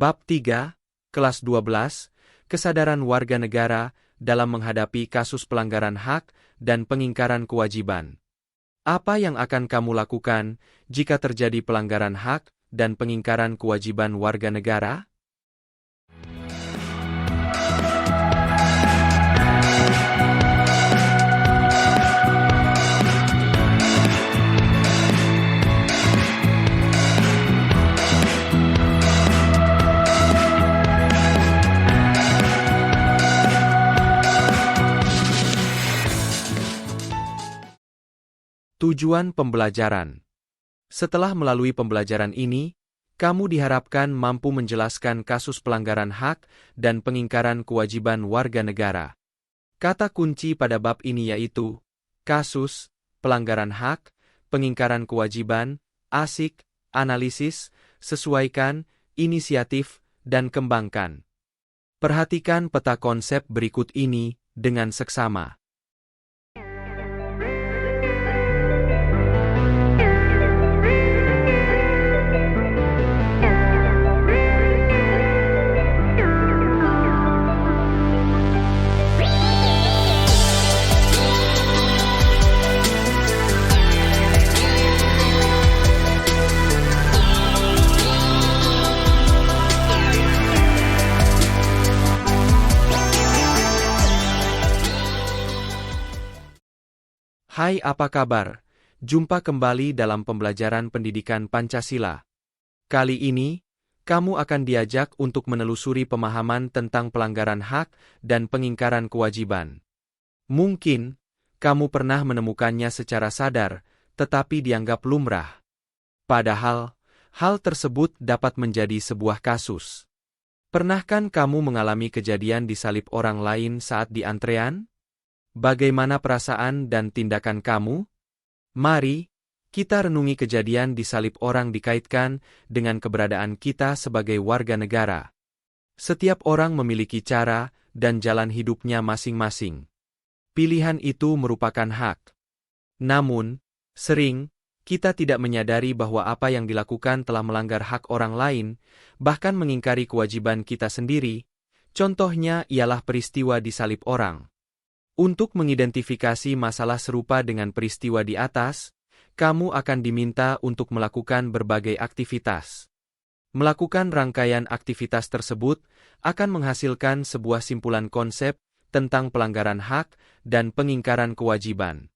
Bab 3, Kelas 12, Kesadaran Warga Negara dalam menghadapi kasus pelanggaran hak dan pengingkaran kewajiban. Apa yang akan kamu lakukan jika terjadi pelanggaran hak dan pengingkaran kewajiban warga negara? Tujuan pembelajaran. Setelah melalui pembelajaran ini, kamu diharapkan mampu menjelaskan kasus pelanggaran hak dan pengingkaran kewajiban warga negara. Kata kunci pada bab ini yaitu kasus, pelanggaran hak, pengingkaran kewajiban, asik, analisis, sesuaikan, inisiatif, dan kembangkan. Perhatikan peta konsep berikut ini dengan seksama. Hai, apa kabar? Jumpa kembali dalam pembelajaran pendidikan Pancasila. Kali ini, kamu akan diajak untuk menelusuri pemahaman tentang pelanggaran hak dan pengingkaran kewajiban. Mungkin, kamu pernah menemukannya secara sadar, tetapi dianggap lumrah. Padahal, hal tersebut dapat menjadi sebuah kasus. Pernahkah kamu mengalami kejadian disalib orang lain saat di antrean? Bagaimana perasaan dan tindakan kamu? Mari, kita renungi kejadian disalib orang dikaitkan dengan keberadaan kita sebagai warga negara. Setiap orang memiliki cara dan jalan hidupnya masing-masing. Pilihan itu merupakan hak. Namun, sering, kita tidak menyadari bahwa apa yang dilakukan telah melanggar hak orang lain, bahkan mengingkari kewajiban kita sendiri. Contohnya ialah peristiwa disalib orang. Untuk mengidentifikasi masalah serupa dengan peristiwa di atas, kamu akan diminta untuk melakukan berbagai aktivitas. Melakukan rangkaian aktivitas tersebut akan menghasilkan sebuah simpulan konsep tentang pelanggaran hak dan pengingkaran kewajiban.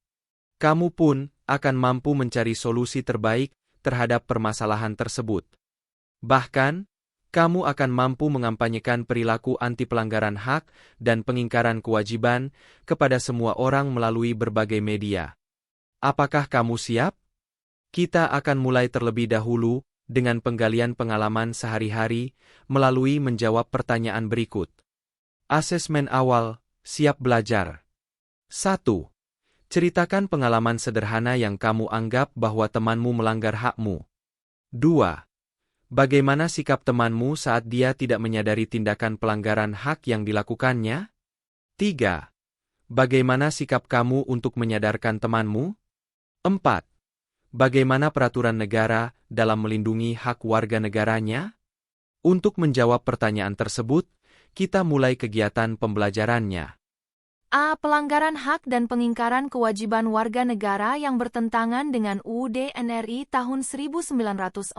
Kamu pun akan mampu mencari solusi terbaik terhadap permasalahan tersebut. Bahkan, kamu akan mampu mengampanyekan perilaku anti pelanggaran hak dan pengingkaran kewajiban kepada semua orang melalui berbagai media. Apakah kamu siap? Kita akan mulai terlebih dahulu dengan penggalian pengalaman sehari-hari melalui menjawab pertanyaan berikut. Asesmen awal, siap belajar. 1. Ceritakan pengalaman sederhana yang kamu anggap bahwa temanmu melanggar hakmu. 2. Bagaimana sikap temanmu saat dia tidak menyadari tindakan pelanggaran hak yang dilakukannya? 3. Bagaimana sikap kamu untuk menyadarkan temanmu? 4. Bagaimana peraturan negara dalam melindungi hak warga negaranya? Untuk menjawab pertanyaan tersebut, kita mulai kegiatan pembelajarannya. A. Pelanggaran hak dan pengingkaran kewajiban warga negara yang bertentangan dengan UUD NRI tahun 1945.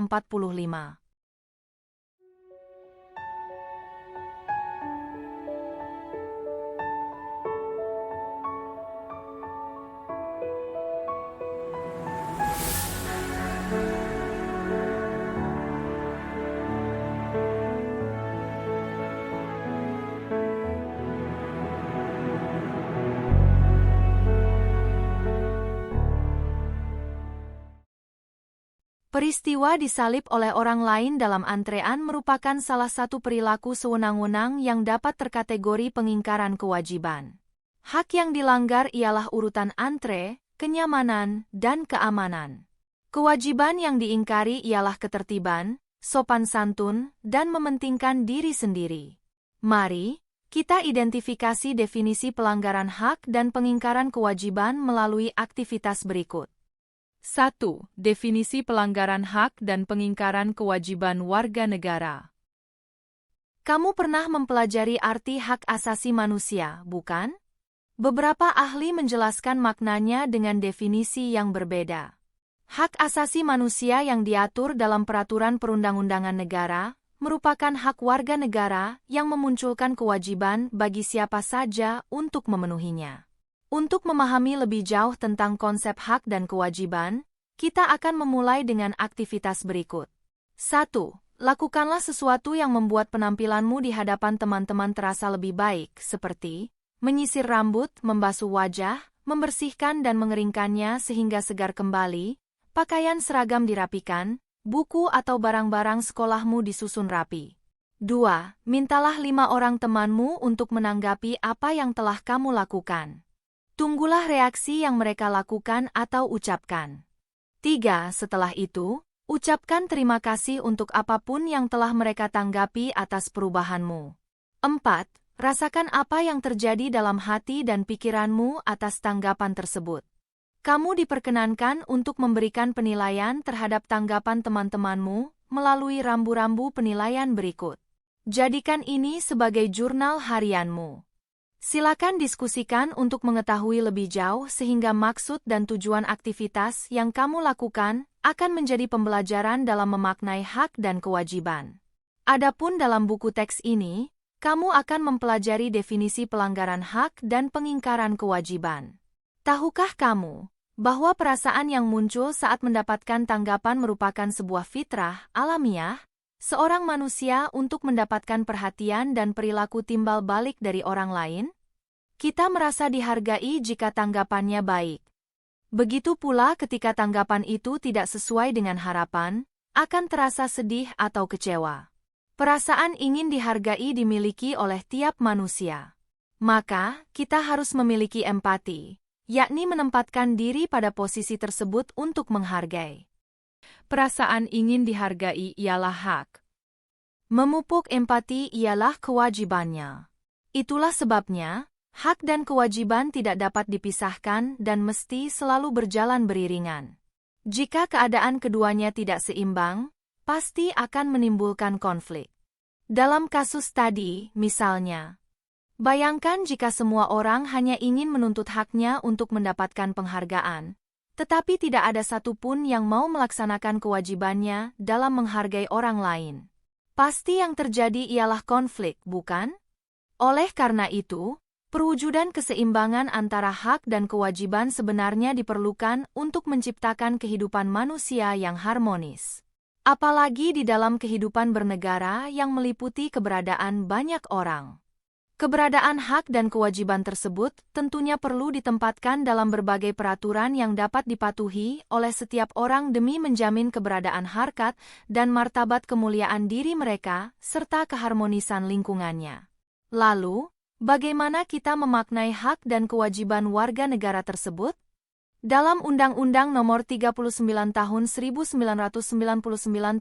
Peristiwa disalib oleh orang lain dalam antrean merupakan salah satu perilaku sewenang-wenang yang dapat terkategori pengingkaran kewajiban. Hak yang dilanggar ialah urutan antre, kenyamanan, dan keamanan. Kewajiban yang diingkari ialah ketertiban, sopan santun, dan mementingkan diri sendiri. Mari, kita identifikasi definisi pelanggaran hak dan pengingkaran kewajiban melalui aktivitas berikut. 1. Definisi pelanggaran hak dan pengingkaran kewajiban warga negara. Kamu pernah mempelajari arti hak asasi manusia, bukan? Beberapa ahli menjelaskan maknanya dengan definisi yang berbeda. Hak asasi manusia yang diatur dalam peraturan perundang-undangan negara merupakan hak warga negara yang memunculkan kewajiban bagi siapa saja untuk memenuhinya. Untuk memahami lebih jauh tentang konsep hak dan kewajiban, kita akan memulai dengan aktivitas berikut. 1. Lakukanlah sesuatu yang membuat penampilanmu di hadapan teman-teman terasa lebih baik, seperti menyisir rambut, membasuh wajah, membersihkan dan mengeringkannya sehingga segar kembali, pakaian seragam dirapikan, buku atau barang-barang sekolahmu disusun rapi. 2. Mintalah 5 orang temanmu untuk menanggapi apa yang telah kamu lakukan. Tunggulah reaksi yang mereka lakukan atau ucapkan. 3. Setelah itu, ucapkan terima kasih untuk apapun yang telah mereka tanggapi atas perubahanmu. 4. Rasakan apa yang terjadi dalam hati dan pikiranmu atas tanggapan tersebut. Kamu diperkenankan untuk memberikan penilaian terhadap tanggapan teman-temanmu melalui rambu-rambu penilaian berikut. Jadikan ini sebagai jurnal harianmu. Silakan diskusikan untuk mengetahui lebih jauh sehingga maksud dan tujuan aktivitas yang kamu lakukan akan menjadi pembelajaran dalam memaknai hak dan kewajiban. Adapun dalam buku teks ini, kamu akan mempelajari definisi pelanggaran hak dan pengingkaran kewajiban. Tahukah kamu bahwa perasaan yang muncul saat mendapatkan tanggapan merupakan sebuah fitrah alamiah seorang manusia untuk mendapatkan perhatian dan perilaku timbal balik dari orang lain? Kita merasa dihargai jika tanggapannya baik. Begitu pula ketika tanggapan itu tidak sesuai dengan harapan, akan terasa sedih atau kecewa. Perasaan ingin dihargai dimiliki oleh tiap manusia. Maka, kita harus memiliki empati, yakni menempatkan diri pada posisi tersebut untuk menghargai. Perasaan ingin dihargai ialah hak. Memupuk empati ialah kewajibannya. Itulah sebabnya, hak dan kewajiban tidak dapat dipisahkan dan mesti selalu berjalan beriringan. Jika keadaan keduanya tidak seimbang, pasti akan menimbulkan konflik. Dalam kasus tadi, misalnya, bayangkan jika semua orang hanya ingin menuntut haknya untuk mendapatkan penghargaan, tetapi tidak ada satupun yang mau melaksanakan kewajibannya dalam menghargai orang lain. Pasti yang terjadi ialah konflik, bukan? Oleh karena itu, perwujudan keseimbangan antara hak dan kewajiban sebenarnya diperlukan untuk menciptakan kehidupan manusia yang harmonis. Apalagi di dalam kehidupan bernegara yang meliputi keberadaan banyak orang. Keberadaan hak dan kewajiban tersebut tentunya perlu ditempatkan dalam berbagai peraturan yang dapat dipatuhi oleh setiap orang demi menjamin keberadaan harkat dan martabat kemuliaan diri mereka serta keharmonisan lingkungannya. Lalu, bagaimana kita memaknai hak dan kewajiban warga negara tersebut? Dalam Undang-Undang Nomor 39 Tahun 1999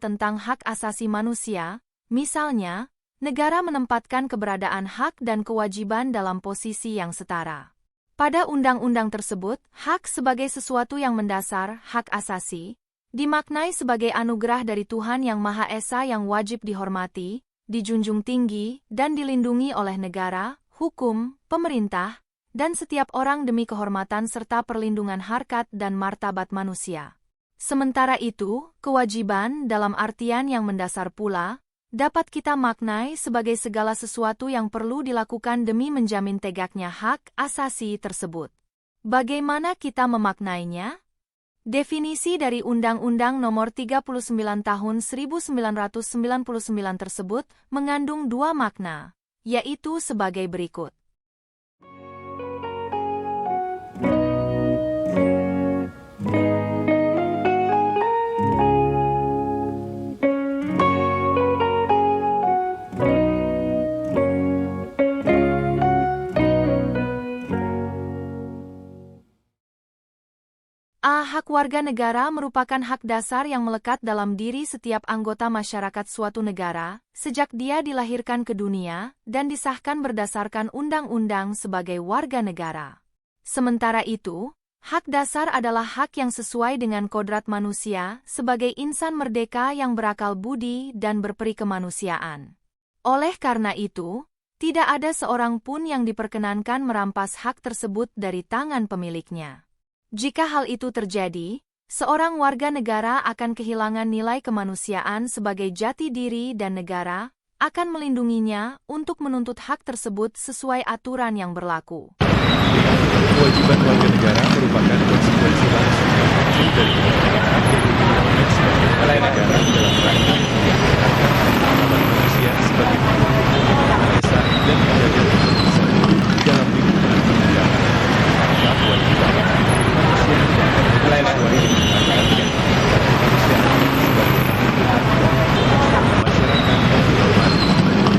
tentang Hak Asasi Manusia, misalnya, negara menempatkan keberadaan hak dan kewajiban dalam posisi yang setara. Pada undang-undang tersebut, hak sebagai sesuatu yang mendasar, hak asasi, dimaknai sebagai anugerah dari Tuhan Yang Maha Esa yang wajib dihormati, dijunjung tinggi, dan dilindungi oleh negara, hukum, pemerintah, dan setiap orang demi kehormatan serta perlindungan harkat dan martabat manusia. Sementara itu, kewajiban dalam artian yang mendasar pula, dapat kita maknai sebagai segala sesuatu yang perlu dilakukan demi menjamin tegaknya hak asasi tersebut. Bagaimana kita memaknainya? Definisi dari Undang-Undang Nomor 39 Tahun 1999 tersebut mengandung dua makna, yaitu sebagai berikut. Hak warga negara merupakan hak dasar yang melekat dalam diri setiap anggota masyarakat suatu negara, sejak dia dilahirkan ke dunia, dan disahkan berdasarkan undang-undang sebagai warga negara. Sementara itu, hak dasar adalah hak yang sesuai dengan kodrat manusia sebagai insan merdeka yang berakal budi dan berperi kemanusiaan. Oleh karena itu, tidak ada seorang pun yang diperkenankan merampas hak tersebut dari tangan pemiliknya. Jika hal itu terjadi, seorang warga negara akan kehilangan nilai kemanusiaan sebagai jati diri dan negara akan melindunginya untuk menuntut hak tersebut sesuai aturan yang berlaku. Kewajiban warga negara merupakan konsekuensi langsung yang muncul dari kewajiban hak yang dimiliki sebagai warga negara dalam rangka menjaga hak manusia sebagai makhluk hidup yang maha esa dan menjaga untuk bisa hidup di dalam lingkungan bernegara. Maka kewajiban hak manusia tidak akan sesuai dengan hak dan kemanusiaan sebagai kebutuhan dan masyarakat yang dihormati.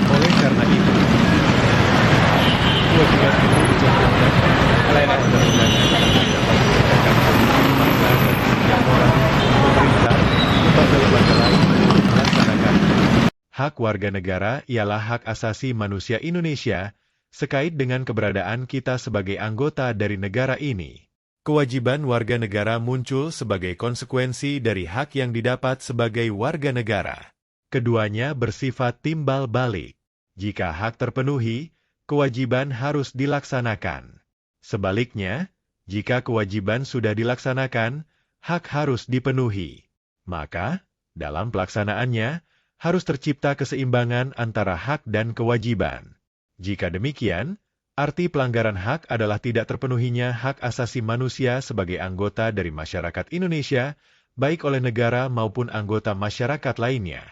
Oleh karena itu, kewajiban itu dicantumkan dalam undang-undang yang dapat menciptakan kondisi memaksa dan setiap orang, pemerintah, lembaga-lembaga lain untuk melaksanakan. Hak warga negara ialah hak asasi manusia Indonesia, sekait dengan keberadaan kita sebagai anggota dari negara ini. Kewajiban warga negara muncul sebagai konsekuensi dari hak yang didapat sebagai warga negara. Keduanya bersifat timbal balik. Jika hak terpenuhi, kewajiban harus dilaksanakan. Sebaliknya, jika kewajiban sudah dilaksanakan, hak harus dipenuhi. Maka, dalam pelaksanaannya, harus tercipta keseimbangan antara hak dan kewajiban. Jika demikian, arti pelanggaran hak adalah tidak terpenuhinya hak asasi manusia sebagai anggota dari masyarakat Indonesia, baik oleh negara maupun anggota masyarakat lainnya.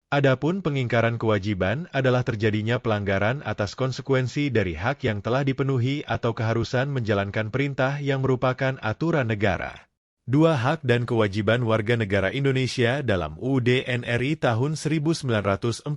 Adapun pengingkaran kewajiban adalah terjadinya pelanggaran atas konsekuensi dari hak yang telah dipenuhi atau keharusan menjalankan perintah yang merupakan aturan negara. Dua hak dan kewajiban warga negara Indonesia dalam UUD NRI tahun 1945.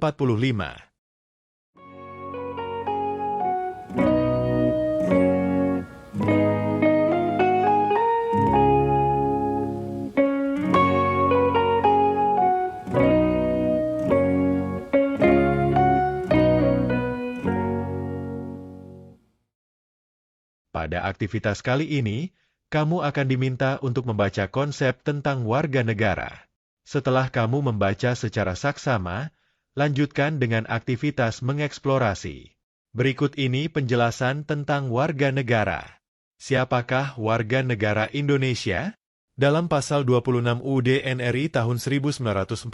Pada aktivitas kali ini, kamu akan diminta untuk membaca konsep tentang warga negara. Setelah kamu membaca secara saksama, lanjutkan dengan aktivitas mengeksplorasi. Berikut ini penjelasan tentang warga negara. Siapakah warga negara Indonesia? Dalam pasal 26 UUD NRI tahun 1945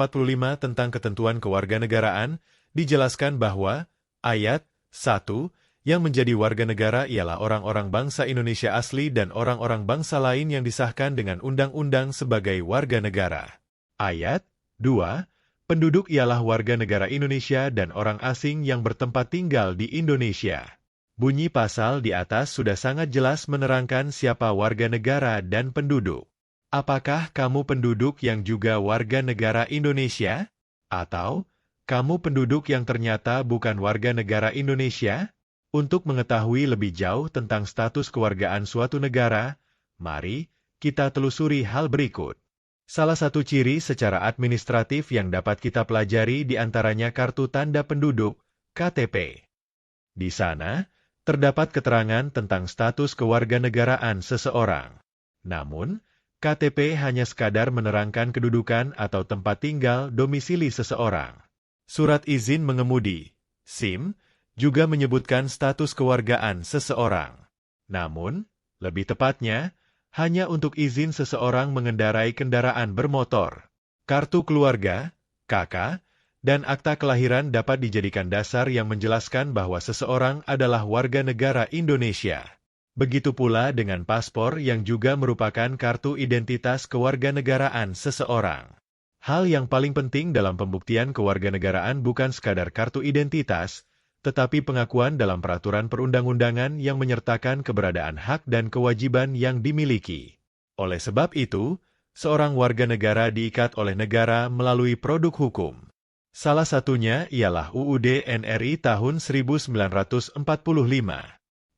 tentang ketentuan kewarganegaraan, dijelaskan bahwa ayat 1 yang menjadi warga negara ialah orang-orang bangsa Indonesia asli dan orang-orang bangsa lain yang disahkan dengan undang-undang sebagai warga negara. Ayat 2, penduduk ialah warga negara Indonesia dan orang asing yang bertempat tinggal di Indonesia. Bunyi pasal di atas sudah sangat jelas menerangkan siapa warga negara dan penduduk. Apakah kamu penduduk yang juga warga negara Indonesia? Atau kamu penduduk yang ternyata bukan warga negara Indonesia? Untuk mengetahui lebih jauh tentang status kewargaan suatu negara, mari kita telusuri hal berikut. Salah satu ciri secara administratif yang dapat kita pelajari diantaranya kartu tanda penduduk, KTP. Di sana, terdapat keterangan tentang status kewarganegaraan seseorang. Namun, KTP hanya sekadar menerangkan kedudukan atau tempat tinggal domisili seseorang. Surat izin mengemudi, SIM, juga menyebutkan status kewargaan seseorang. Namun, lebih tepatnya, hanya untuk izin seseorang mengendarai kendaraan bermotor. Kartu keluarga, KK, dan akta kelahiran dapat dijadikan dasar yang menjelaskan bahwa seseorang adalah warga negara Indonesia. Begitu pula dengan paspor yang juga merupakan kartu identitas kewarganegaraan seseorang. Hal yang paling penting dalam pembuktian kewarganegaraan bukan sekadar kartu identitas, tetapi pengakuan dalam peraturan perundang-undangan yang menyertakan keberadaan hak dan kewajiban yang dimiliki. Oleh sebab itu, seorang warga negara diikat oleh negara melalui produk hukum. Salah satunya ialah UUD NRI tahun 1945.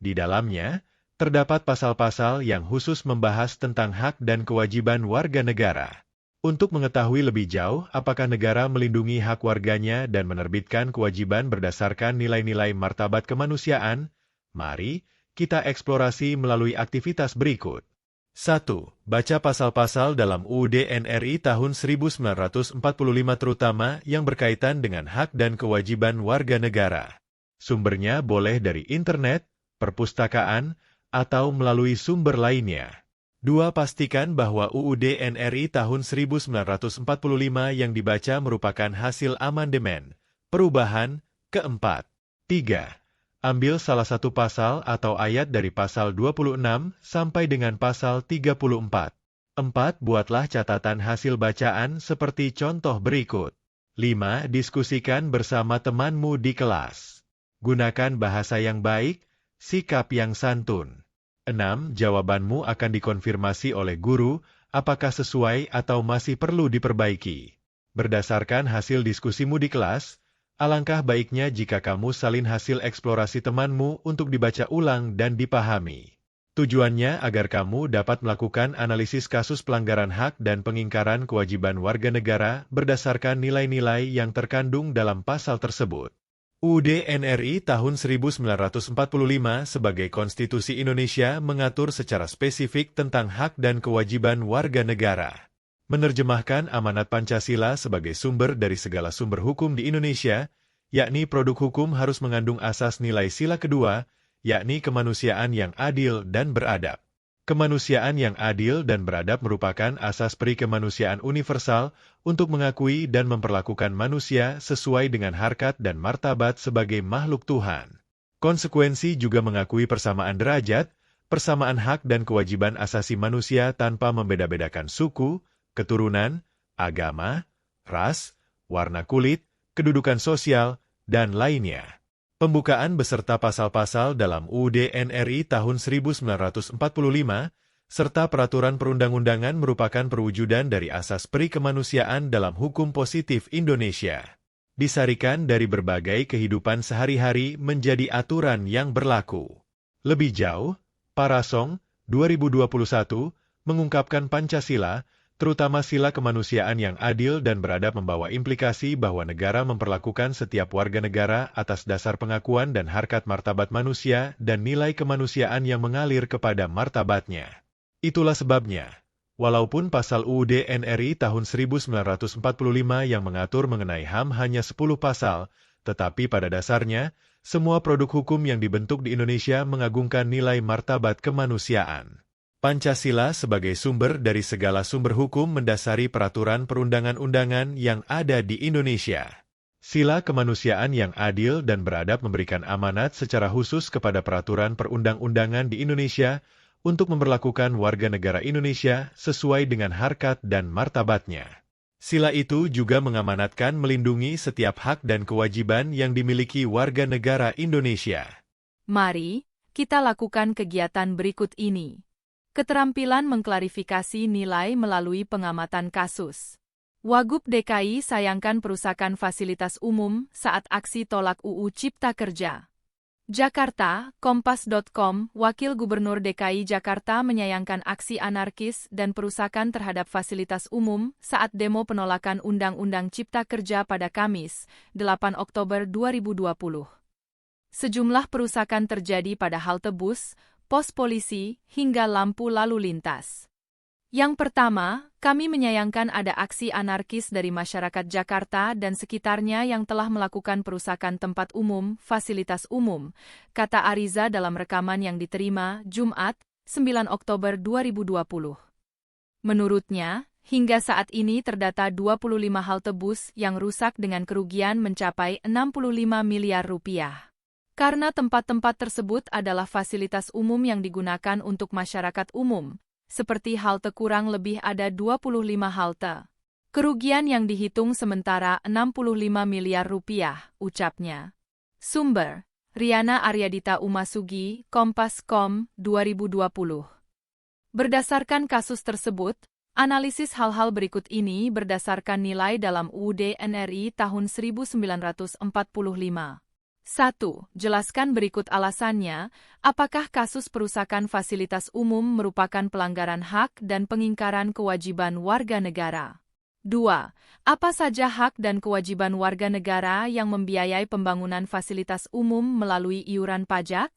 Di dalamnya, terdapat pasal-pasal yang khusus membahas tentang hak dan kewajiban warga negara. Untuk mengetahui lebih jauh apakah negara melindungi hak warganya dan menerbitkan kewajiban berdasarkan nilai-nilai martabat kemanusiaan, mari kita eksplorasi melalui aktivitas berikut. 1. Baca pasal-pasal dalam UUD NRI tahun 1945 terutama yang berkaitan dengan hak dan kewajiban warga negara. Sumbernya boleh dari internet, perpustakaan, atau melalui sumber lainnya. 2. Pastikan bahwa UUD NRI tahun 1945 yang dibaca merupakan hasil amandemen, perubahan, keempat. 3. Ambil salah satu pasal atau ayat dari pasal 26 sampai dengan pasal 34. 4. Buatlah catatan hasil bacaan seperti contoh berikut. 5. Diskusikan bersama temanmu di kelas. Gunakan bahasa yang baik, sikap yang santun. 6. Jawabanmu akan dikonfirmasi oleh guru, apakah sesuai atau masih perlu diperbaiki. Berdasarkan hasil diskusimu di kelas, alangkah baiknya jika kamu salin hasil eksplorasi temanmu untuk dibaca ulang dan dipahami. Tujuannya agar kamu dapat melakukan analisis kasus pelanggaran hak dan pengingkaran kewajiban warga negara berdasarkan nilai-nilai yang terkandung dalam pasal tersebut. UUD NRI tahun 1945 sebagai Konstitusi Indonesia mengatur secara spesifik tentang hak dan kewajiban warga negara. Menerjemahkan amanat Pancasila sebagai sumber dari segala sumber hukum di Indonesia, yakni produk hukum harus mengandung asas nilai sila kedua, yakni kemanusiaan yang adil dan beradab. Kemanusiaan yang adil dan beradab merupakan asas peri kemanusiaan universal untuk mengakui dan memperlakukan manusia sesuai dengan harkat dan martabat sebagai makhluk Tuhan. Konsekuensi juga mengakui persamaan derajat, persamaan hak dan kewajiban asasi manusia tanpa membeda-bedakan suku, keturunan, agama, ras, warna kulit, kedudukan sosial, dan lainnya. Pembukaan beserta pasal-pasal dalam UUD NRI tahun 1945, serta peraturan perundang-undangan merupakan perwujudan dari asas peri kemanusiaan dalam hukum positif Indonesia. Disarikan dari berbagai kehidupan sehari-hari menjadi aturan yang berlaku. Lebih jauh, Parasong 2021 mengungkapkan Pancasila, terutama sila kemanusiaan yang adil dan beradab membawa implikasi bahwa negara memperlakukan setiap warga negara atas dasar pengakuan dan harkat martabat manusia dan nilai kemanusiaan yang mengalir kepada martabatnya. Itulah sebabnya, walaupun pasal UUD NRI tahun 1945 yang mengatur mengenai HAM hanya 10 pasal, tetapi pada dasarnya, semua produk hukum yang dibentuk di Indonesia mengagungkan nilai martabat kemanusiaan. Pancasila sebagai sumber dari segala sumber hukum mendasari peraturan perundangan-undangan yang ada di Indonesia. Sila kemanusiaan yang adil dan beradab memberikan amanat secara khusus kepada peraturan perundang-undangan di Indonesia untuk memperlakukan warga negara Indonesia sesuai dengan harkat dan martabatnya. Sila itu juga mengamanatkan melindungi setiap hak dan kewajiban yang dimiliki warga negara Indonesia. Mari kita lakukan kegiatan berikut ini. Keterampilan mengklarifikasi nilai melalui pengamatan kasus. Wagub DKI sayangkan perusakan fasilitas umum saat aksi tolak UU Cipta Kerja. Jakarta, Kompas.com, Wakil Gubernur DKI Jakarta menyayangkan aksi anarkis dan perusakan terhadap fasilitas umum saat demo penolakan Undang-Undang Cipta Kerja pada Kamis, 8 Oktober 2020. Sejumlah perusakan terjadi pada halte bus, pos polisi, hingga lampu lalu lintas. Yang pertama, kami menyayangkan ada aksi anarkis dari masyarakat Jakarta dan sekitarnya yang telah melakukan perusakan tempat umum, fasilitas umum, kata Ariza dalam rekaman yang diterima Jumat, 9 Oktober 2020. Menurutnya, hingga saat ini terdata 25 halte bus yang rusak dengan kerugian mencapai 65 miliar rupiah. Karena tempat-tempat tersebut adalah fasilitas umum yang digunakan untuk masyarakat umum, seperti halte kurang lebih ada 25 halte. Kerugian yang dihitung sementara 65 miliar rupiah, ucapnya. Sumber, Riana Aryadita Umasugi, Kompas.com, 2020. Berdasarkan kasus tersebut, analisis hal-hal berikut ini berdasarkan nilai dalam UUD NRI tahun 1945. 1. Jelaskan berikut alasannya, apakah kasus perusakan fasilitas umum merupakan pelanggaran hak dan pengingkaran kewajiban warga negara. 2. Apa saja hak dan kewajiban warga negara yang membiayai pembangunan fasilitas umum melalui iuran pajak?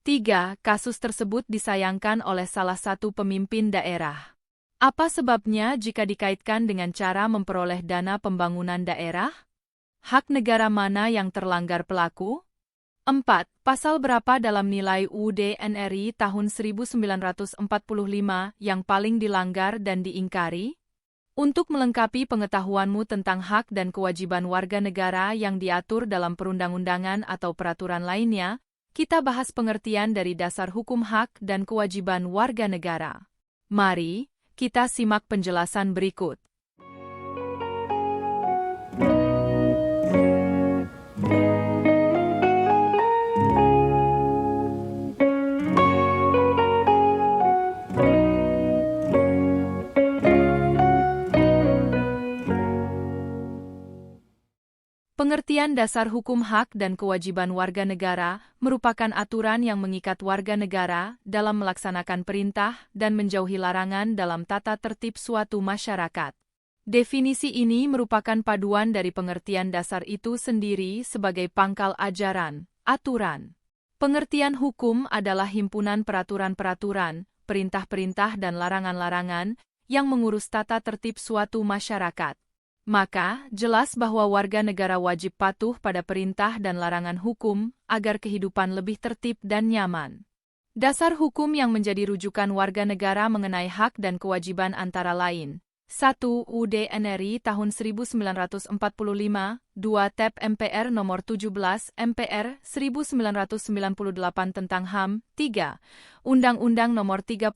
3. Kasus tersebut disayangkan oleh salah satu pemimpin daerah. Apa sebabnya jika dikaitkan dengan cara memperoleh dana pembangunan daerah? Hak negara mana yang terlanggar pelaku? 4. Pasal berapa dalam nilai UUD NRI tahun 1945 yang paling dilanggar dan diingkari? Untuk melengkapi pengetahuanmu tentang hak dan kewajiban warga negara yang diatur dalam perundang-undangan atau peraturan lainnya, kita bahas pengertian dari dasar hukum hak dan kewajiban warga negara. Mari kita simak penjelasan berikut. Pengertian dasar hukum hak dan kewajiban warga negara merupakan aturan yang mengikat warga negara dalam melaksanakan perintah dan menjauhi larangan dalam tata tertib suatu masyarakat. Definisi ini merupakan paduan dari pengertian dasar itu sendiri sebagai pangkal ajaran, aturan. Pengertian hukum adalah himpunan peraturan-peraturan, perintah-perintah dan larangan-larangan yang mengurus tata tertib suatu masyarakat. Maka, jelas bahwa warga negara wajib patuh pada perintah dan larangan hukum agar kehidupan lebih tertib dan nyaman. Dasar hukum yang menjadi rujukan warga negara mengenai hak dan kewajiban antara lain. 1. UUD NRI tahun 1945, 2. TEP MPR nomor 17 MPR 1998 tentang HAM, 3. Undang-Undang nomor 39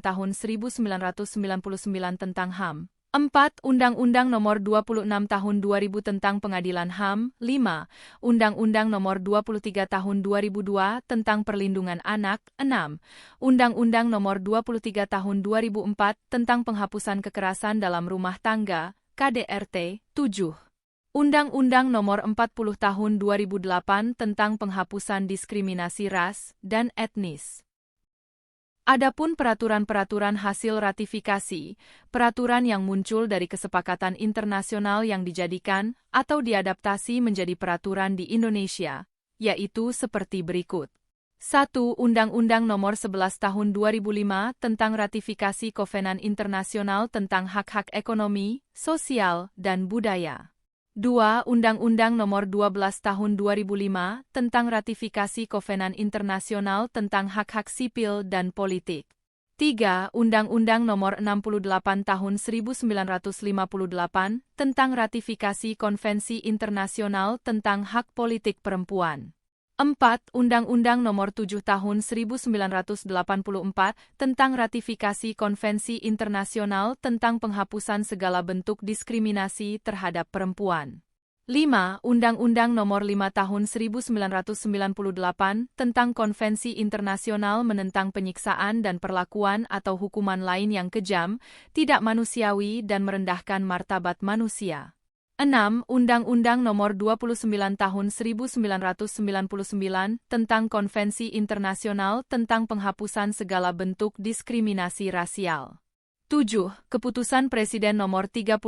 tahun 1999 tentang HAM. 4. Undang-Undang Nomor 26 Tahun 2000 tentang Pengadilan HAM, 5. Undang-Undang Nomor 23 Tahun 2002 tentang Perlindungan Anak, 6. Undang-Undang Nomor 23 Tahun 2004 tentang Penghapusan Kekerasan dalam Rumah Tangga, KDRT, 7. Undang-Undang Nomor 40 Tahun 2008 tentang Penghapusan Diskriminasi Ras dan Etnis. Adapun peraturan-peraturan hasil ratifikasi, peraturan yang muncul dari kesepakatan internasional yang dijadikan atau diadaptasi menjadi peraturan di Indonesia, yaitu seperti berikut. 1. Undang-Undang Nomor 11 Tahun 2005 tentang ratifikasi Kovenan Internasional tentang Hak-Hak Ekonomi, Sosial, dan Budaya. 2. Undang-Undang Nomor 12 Tahun 2005 tentang ratifikasi Kovenan Internasional tentang Hak-Hak Sipil dan Politik. 3. Undang-Undang Nomor 68 Tahun 1958 tentang ratifikasi Konvensi Internasional tentang Hak Politik Perempuan. 4. Undang-Undang Nomor 7 Tahun 1984 tentang ratifikasi Konvensi Internasional tentang penghapusan segala bentuk diskriminasi terhadap perempuan. 5. Undang-Undang Nomor 5 Tahun 1998 tentang Konvensi Internasional menentang penyiksaan dan perlakuan atau hukuman lain yang kejam, tidak manusiawi dan merendahkan martabat manusia. 6. Undang-Undang Nomor 29 Tahun 1999 tentang Konvensi Internasional tentang Penghapusan Segala Bentuk Diskriminasi Rasial. 7. Keputusan Presiden Nomor 36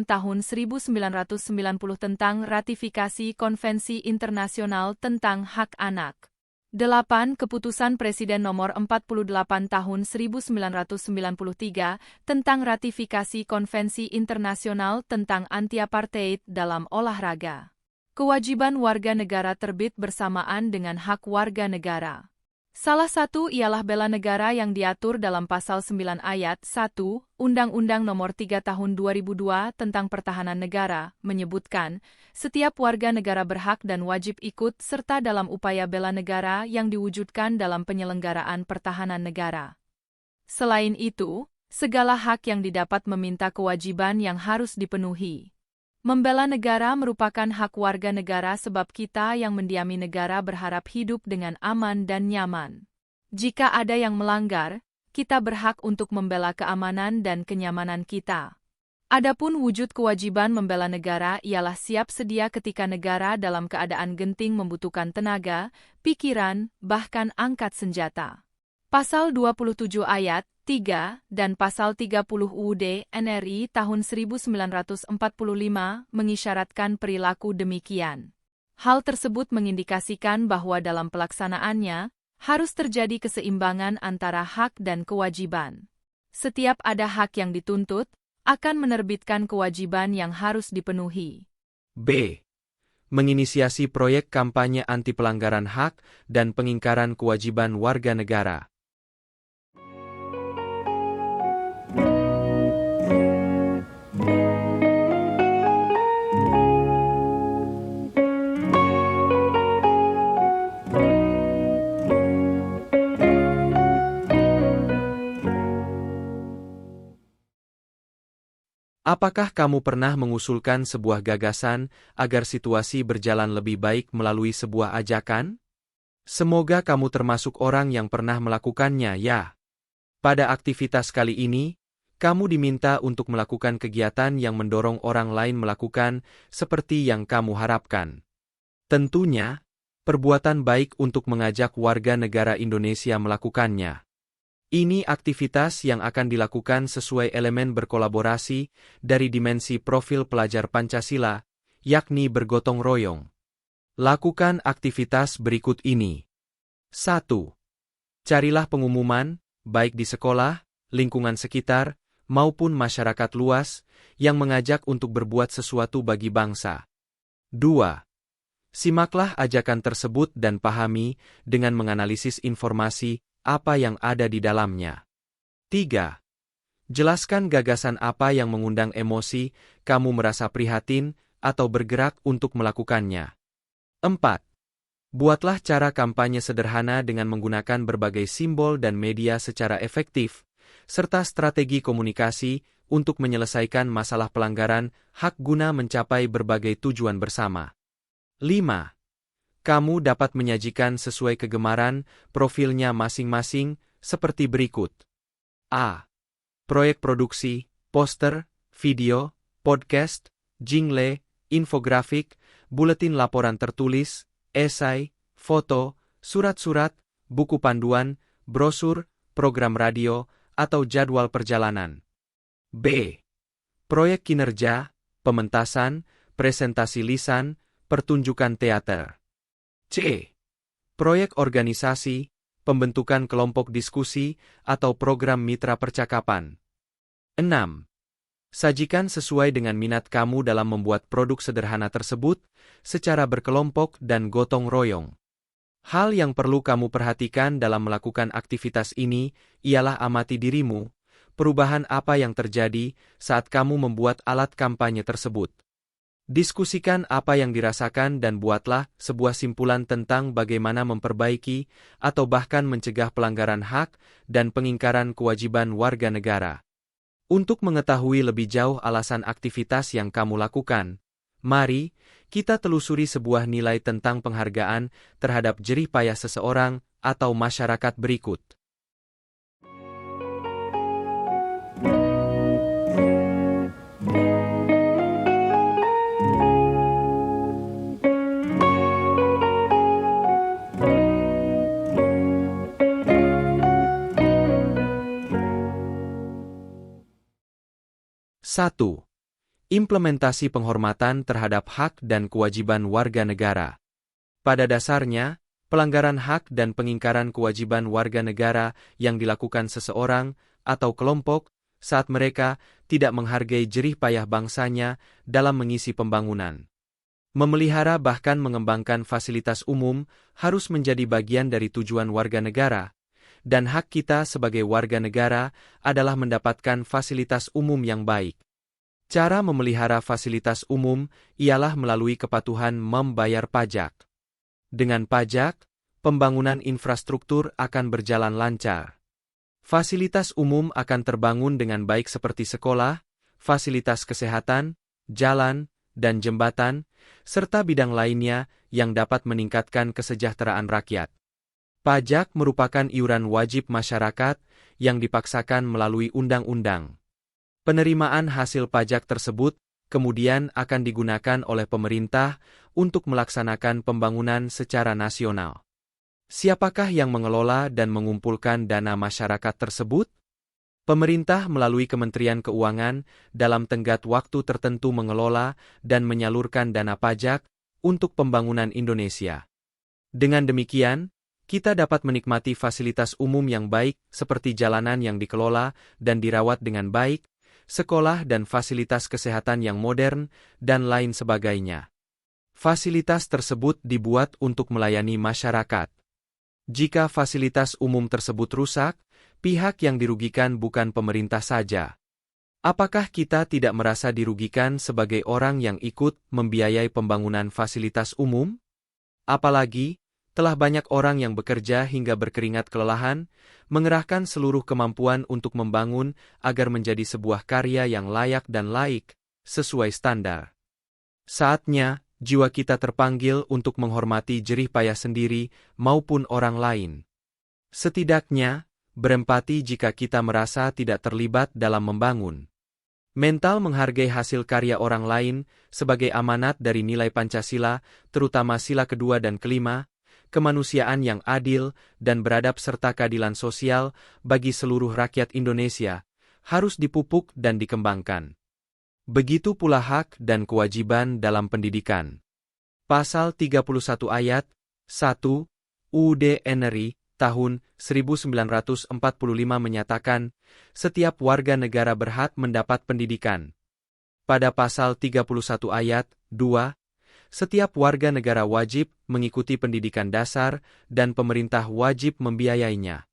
Tahun 1990 tentang ratifikasi Konvensi Internasional tentang Hak Anak. 8. Keputusan Presiden Nomor 48 Tahun 1993 tentang ratifikasi Konvensi Internasional tentang Anti-Apartheid dalam olahraga. Kewajiban warga negara terbit bersamaan dengan hak warga negara. Salah satu ialah bela negara yang diatur dalam Pasal 9 Ayat 1, Undang-Undang Nomor 3 Tahun 2002 tentang Pertahanan Negara, menyebutkan, setiap warga negara berhak dan wajib ikut serta dalam upaya bela negara yang diwujudkan dalam penyelenggaraan pertahanan negara. Selain itu, segala hak yang didapat meminta kewajiban yang harus dipenuhi. Membela negara merupakan hak warga negara sebab kita yang mendiami negara berharap hidup dengan aman dan nyaman. Jika ada yang melanggar, kita berhak untuk membela keamanan dan kenyamanan kita. Adapun wujud kewajiban membela negara ialah siap sedia ketika negara dalam keadaan genting membutuhkan tenaga, pikiran, bahkan angkat senjata. Pasal 27 Ayat 3 dan Pasal 30 UUD NRI tahun 1945 mengisyaratkan perilaku demikian. Hal tersebut mengindikasikan bahwa dalam pelaksanaannya, Harus terjadi keseimbangan antara hak dan kewajiban. Setiap ada hak yang dituntut, akan menerbitkan kewajiban yang harus dipenuhi. B. Menginisiasi proyek kampanye anti pelanggaran hak dan pengingkaran kewajiban warga negara. Apakah kamu pernah mengusulkan sebuah gagasan agar situasi berjalan lebih baik melalui sebuah ajakan? Semoga kamu termasuk orang yang pernah melakukannya, ya. Pada aktivitas kali ini, kamu diminta untuk melakukan kegiatan yang mendorong orang lain melakukan seperti yang kamu harapkan. Tentunya, perbuatan baik untuk mengajak warga negara Indonesia melakukannya. Ini aktivitas yang akan dilakukan sesuai elemen berkolaborasi dari dimensi profil pelajar Pancasila, yakni bergotong royong. Lakukan aktivitas berikut ini. 1. Carilah pengumuman, baik di sekolah, lingkungan sekitar, maupun masyarakat luas, yang mengajak untuk berbuat sesuatu bagi bangsa. 2. Simaklah ajakan tersebut dan pahami dengan menganalisis informasi apa yang ada di dalamnya. 3. Jelaskan gagasan apa yang mengundang emosi, kamu merasa prihatin, atau bergerak untuk melakukannya. 4. Buatlah cara kampanye sederhana dengan menggunakan berbagai simbol dan media secara efektif, serta strategi komunikasi untuk menyelesaikan masalah pelanggaran hak guna mencapai berbagai tujuan bersama. 5. Kamu dapat menyajikan sesuai kegemaran profilnya masing-masing seperti berikut. A. Proyek produksi, poster, video, podcast, jingle, infografik, buletin laporan tertulis, esai, foto, surat-surat, buku panduan, brosur, program radio, atau jadwal perjalanan. B. Proyek kinerja, pementasan, presentasi lisan, pertunjukan teater. C. Proyek organisasi, pembentukan kelompok diskusi, atau program mitra percakapan. 6. Sajikan sesuai dengan minat kamu dalam membuat produk sederhana tersebut, secara berkelompok dan gotong royong. Hal yang perlu kamu perhatikan dalam melakukan aktivitas ini, ialah amati dirimu, perubahan apa yang terjadi saat kamu membuat alat kampanye tersebut. Diskusikan apa yang dirasakan dan buatlah sebuah simpulan tentang bagaimana memperbaiki atau bahkan mencegah pelanggaran hak dan pengingkaran kewajiban warga negara. Untuk mengetahui lebih jauh alasan aktivitas yang kamu lakukan, mari kita telusuri sebuah nilai tentang penghargaan terhadap jerih payah seseorang atau masyarakat berikut. Satu. Implementasi penghormatan terhadap hak dan kewajiban warga negara. Pada dasarnya, pelanggaran hak dan pengingkaran kewajiban warga negara yang dilakukan seseorang atau kelompok saat mereka tidak menghargai jerih payah bangsanya dalam mengisi pembangunan. Memelihara bahkan mengembangkan fasilitas umum harus menjadi bagian dari tujuan warga negara, dan hak kita sebagai warga negara adalah mendapatkan fasilitas umum yang baik. Cara memelihara fasilitas umum ialah melalui kepatuhan membayar pajak. Dengan pajak, pembangunan infrastruktur akan berjalan lancar. Fasilitas umum akan terbangun dengan baik seperti sekolah, fasilitas kesehatan, jalan, dan jembatan, serta bidang lainnya yang dapat meningkatkan kesejahteraan rakyat. Pajak merupakan iuran wajib masyarakat yang dipaksakan melalui undang-undang. Penerimaan hasil pajak tersebut kemudian akan digunakan oleh pemerintah untuk melaksanakan pembangunan secara nasional. Siapakah yang mengelola dan mengumpulkan dana masyarakat tersebut? Pemerintah melalui Kementerian Keuangan dalam tenggat waktu tertentu mengelola dan menyalurkan dana pajak untuk pembangunan Indonesia. Dengan demikian, Kita dapat menikmati fasilitas umum yang baik seperti jalanan yang dikelola dan dirawat dengan baik, sekolah dan fasilitas kesehatan yang modern, dan lain sebagainya. Fasilitas tersebut dibuat untuk melayani masyarakat. Jika fasilitas umum tersebut rusak, pihak yang dirugikan bukan pemerintah saja. Apakah kita tidak merasa dirugikan sebagai orang yang ikut membiayai pembangunan fasilitas umum? Apalagi, telah banyak orang yang bekerja hingga berkeringat kelelahan, mengerahkan seluruh kemampuan untuk membangun agar menjadi sebuah karya yang layak dan laik, sesuai standar. Saatnya, jiwa kita terpanggil untuk menghormati jerih payah sendiri maupun orang lain. Setidaknya, berempati jika kita merasa tidak terlibat dalam membangun. Mental menghargai hasil karya orang lain sebagai amanat dari nilai Pancasila, terutama sila kedua dan kelima, kemanusiaan yang adil dan beradab serta keadilan sosial bagi seluruh rakyat Indonesia, harus dipupuk dan dikembangkan. Begitu pula hak dan kewajiban dalam pendidikan. Pasal 31 ayat 1 UUD NRI tahun 1945 menyatakan, setiap warga negara berhak mendapat pendidikan. Pada pasal 31 ayat 2, setiap warga negara wajib mengikuti pendidikan dasar dan pemerintah wajib membiayainya.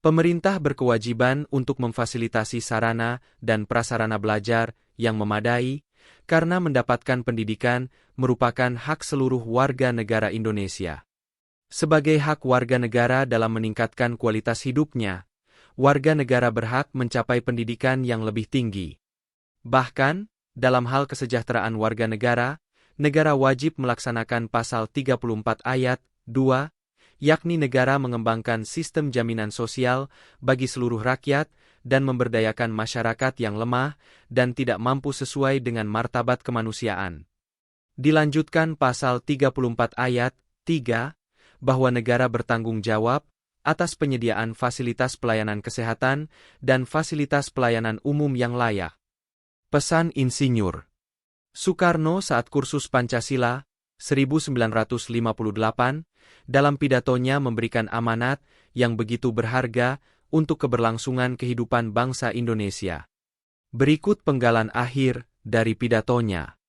Pemerintah berkewajiban untuk memfasilitasi sarana dan prasarana belajar yang memadai, karena mendapatkan pendidikan merupakan hak seluruh warga negara Indonesia. Sebagai hak warga negara dalam meningkatkan kualitas hidupnya, warga negara berhak mencapai pendidikan yang lebih tinggi. Bahkan, dalam hal kesejahteraan warga negara wajib melaksanakan pasal 34 ayat 2, yakni negara mengembangkan sistem jaminan sosial bagi seluruh rakyat dan memberdayakan masyarakat yang lemah dan tidak mampu sesuai dengan martabat kemanusiaan. Dilanjutkan pasal 34 ayat 3, bahwa negara bertanggung jawab atas penyediaan fasilitas pelayanan kesehatan dan fasilitas pelayanan umum yang layak. Pesan Insinyur Soekarno saat kursus Pancasila, 1958, dalam pidatonya memberikan amanat yang begitu berharga untuk keberlangsungan kehidupan bangsa Indonesia. Berikut penggalan akhir dari pidatonya.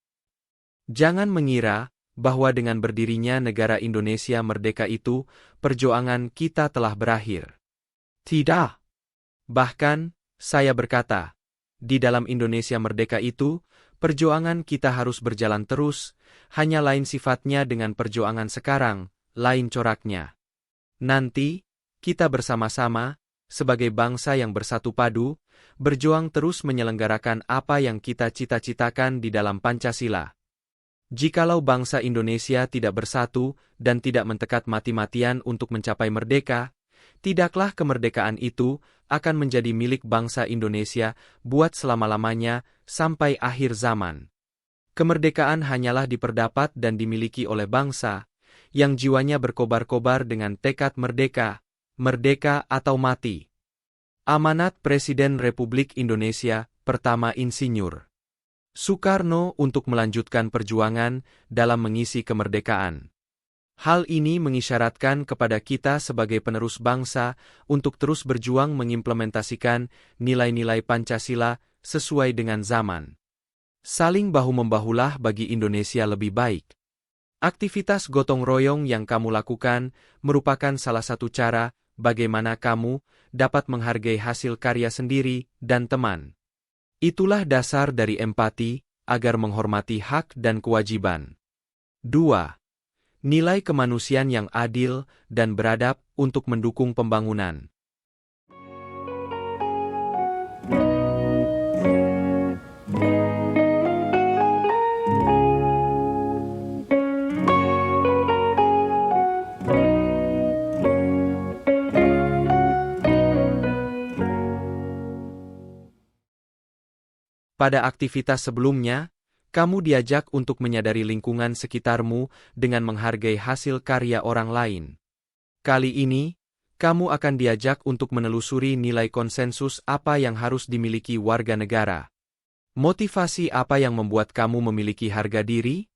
Jangan mengira bahwa dengan berdirinya negara Indonesia merdeka itu, perjuangan kita telah berakhir. Tidak. Bahkan, saya berkata, di dalam Indonesia merdeka itu, perjuangan kita harus berjalan terus, hanya lain sifatnya dengan perjuangan sekarang, lain coraknya. Nanti, kita bersama-sama, sebagai bangsa yang bersatu padu, berjuang terus menyelenggarakan apa yang kita cita-citakan di dalam Pancasila. Jikalau bangsa Indonesia tidak bersatu dan tidak mentekad mati-matian untuk mencapai merdeka, tidaklah kemerdekaan itu akan menjadi milik bangsa Indonesia buat selama-lamanya sampai akhir zaman. Kemerdekaan hanyalah diperdapat dan dimiliki oleh bangsa yang jiwanya berkobar-kobar dengan tekad merdeka, merdeka atau mati. Amanat Presiden Republik Indonesia pertama Insinyur Soekarno untuk melanjutkan perjuangan dalam mengisi kemerdekaan. Hal ini mengisyaratkan kepada kita sebagai penerus bangsa untuk terus berjuang mengimplementasikan nilai-nilai Pancasila sesuai dengan zaman. Saling bahu-membahulah bagi Indonesia lebih baik. Aktivitas gotong royong yang kamu lakukan merupakan salah satu cara bagaimana kamu dapat menghargai hasil karya sendiri dan teman. Itulah dasar dari empati, agar menghormati hak dan kewajiban. 2. Nilai kemanusiaan yang adil dan beradab untuk mendukung pembangunan. Pada aktivitas sebelumnya, kamu diajak untuk menyadari lingkungan sekitarmu dengan menghargai hasil karya orang lain. Kali ini, kamu akan diajak untuk menelusuri nilai konsensus apa yang harus dimiliki warga negara. Motivasi apa yang membuat kamu memiliki harga diri?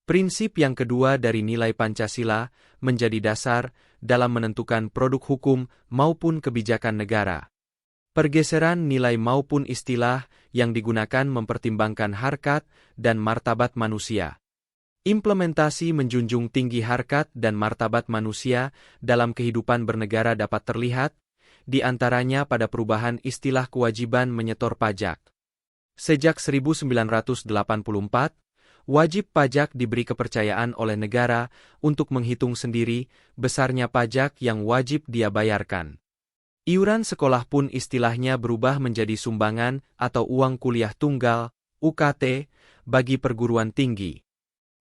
Prinsip yang kedua dari nilai Pancasila menjadi dasar dalam menentukan produk hukum maupun kebijakan negara. Pergeseran nilai maupun istilah yang digunakan mempertimbangkan harkat dan martabat manusia. Implementasi menjunjung tinggi harkat dan martabat manusia dalam kehidupan bernegara dapat terlihat, di antaranya pada perubahan istilah kewajiban menyetor pajak. Sejak 1984, wajib pajak diberi kepercayaan oleh negara untuk menghitung sendiri besarnya pajak yang wajib dia bayarkan. Iuran sekolah pun istilahnya berubah menjadi sumbangan atau uang kuliah tunggal, UKT, bagi perguruan tinggi.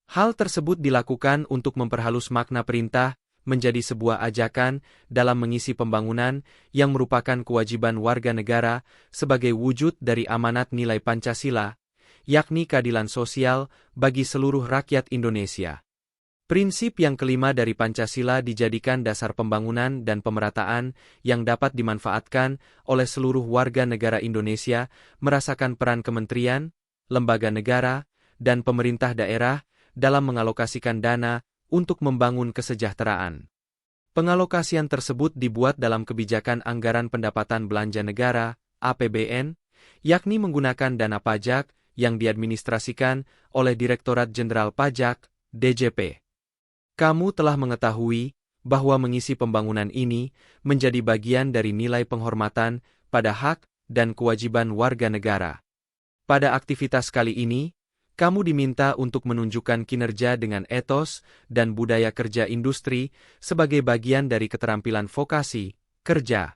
Hal tersebut dilakukan untuk memperhalus makna perintah menjadi sebuah ajakan dalam mengisi pembangunan yang merupakan kewajiban warga negara sebagai wujud dari amanat nilai Pancasila, yakni keadilan sosial bagi seluruh rakyat Indonesia. Prinsip yang kelima dari Pancasila dijadikan dasar pembangunan dan pemerataan yang dapat dimanfaatkan oleh seluruh warga negara Indonesia merasakan peran kementerian, lembaga negara, dan pemerintah daerah dalam mengalokasikan dana untuk membangun kesejahteraan. Pengalokasian tersebut dibuat dalam kebijakan anggaran pendapatan belanja negara, APBN, yakni menggunakan dana pajak yang diadministrasikan oleh Direktorat Jenderal Pajak, DJP. Kamu telah mengetahui bahwa mengisi pembangunan ini menjadi bagian dari nilai penghormatan pada hak dan kewajiban warga negara. Pada aktivitas kali ini, kamu diminta untuk menunjukkan kinerja dengan etos dan budaya kerja industri sebagai bagian dari keterampilan vokasi, kerja.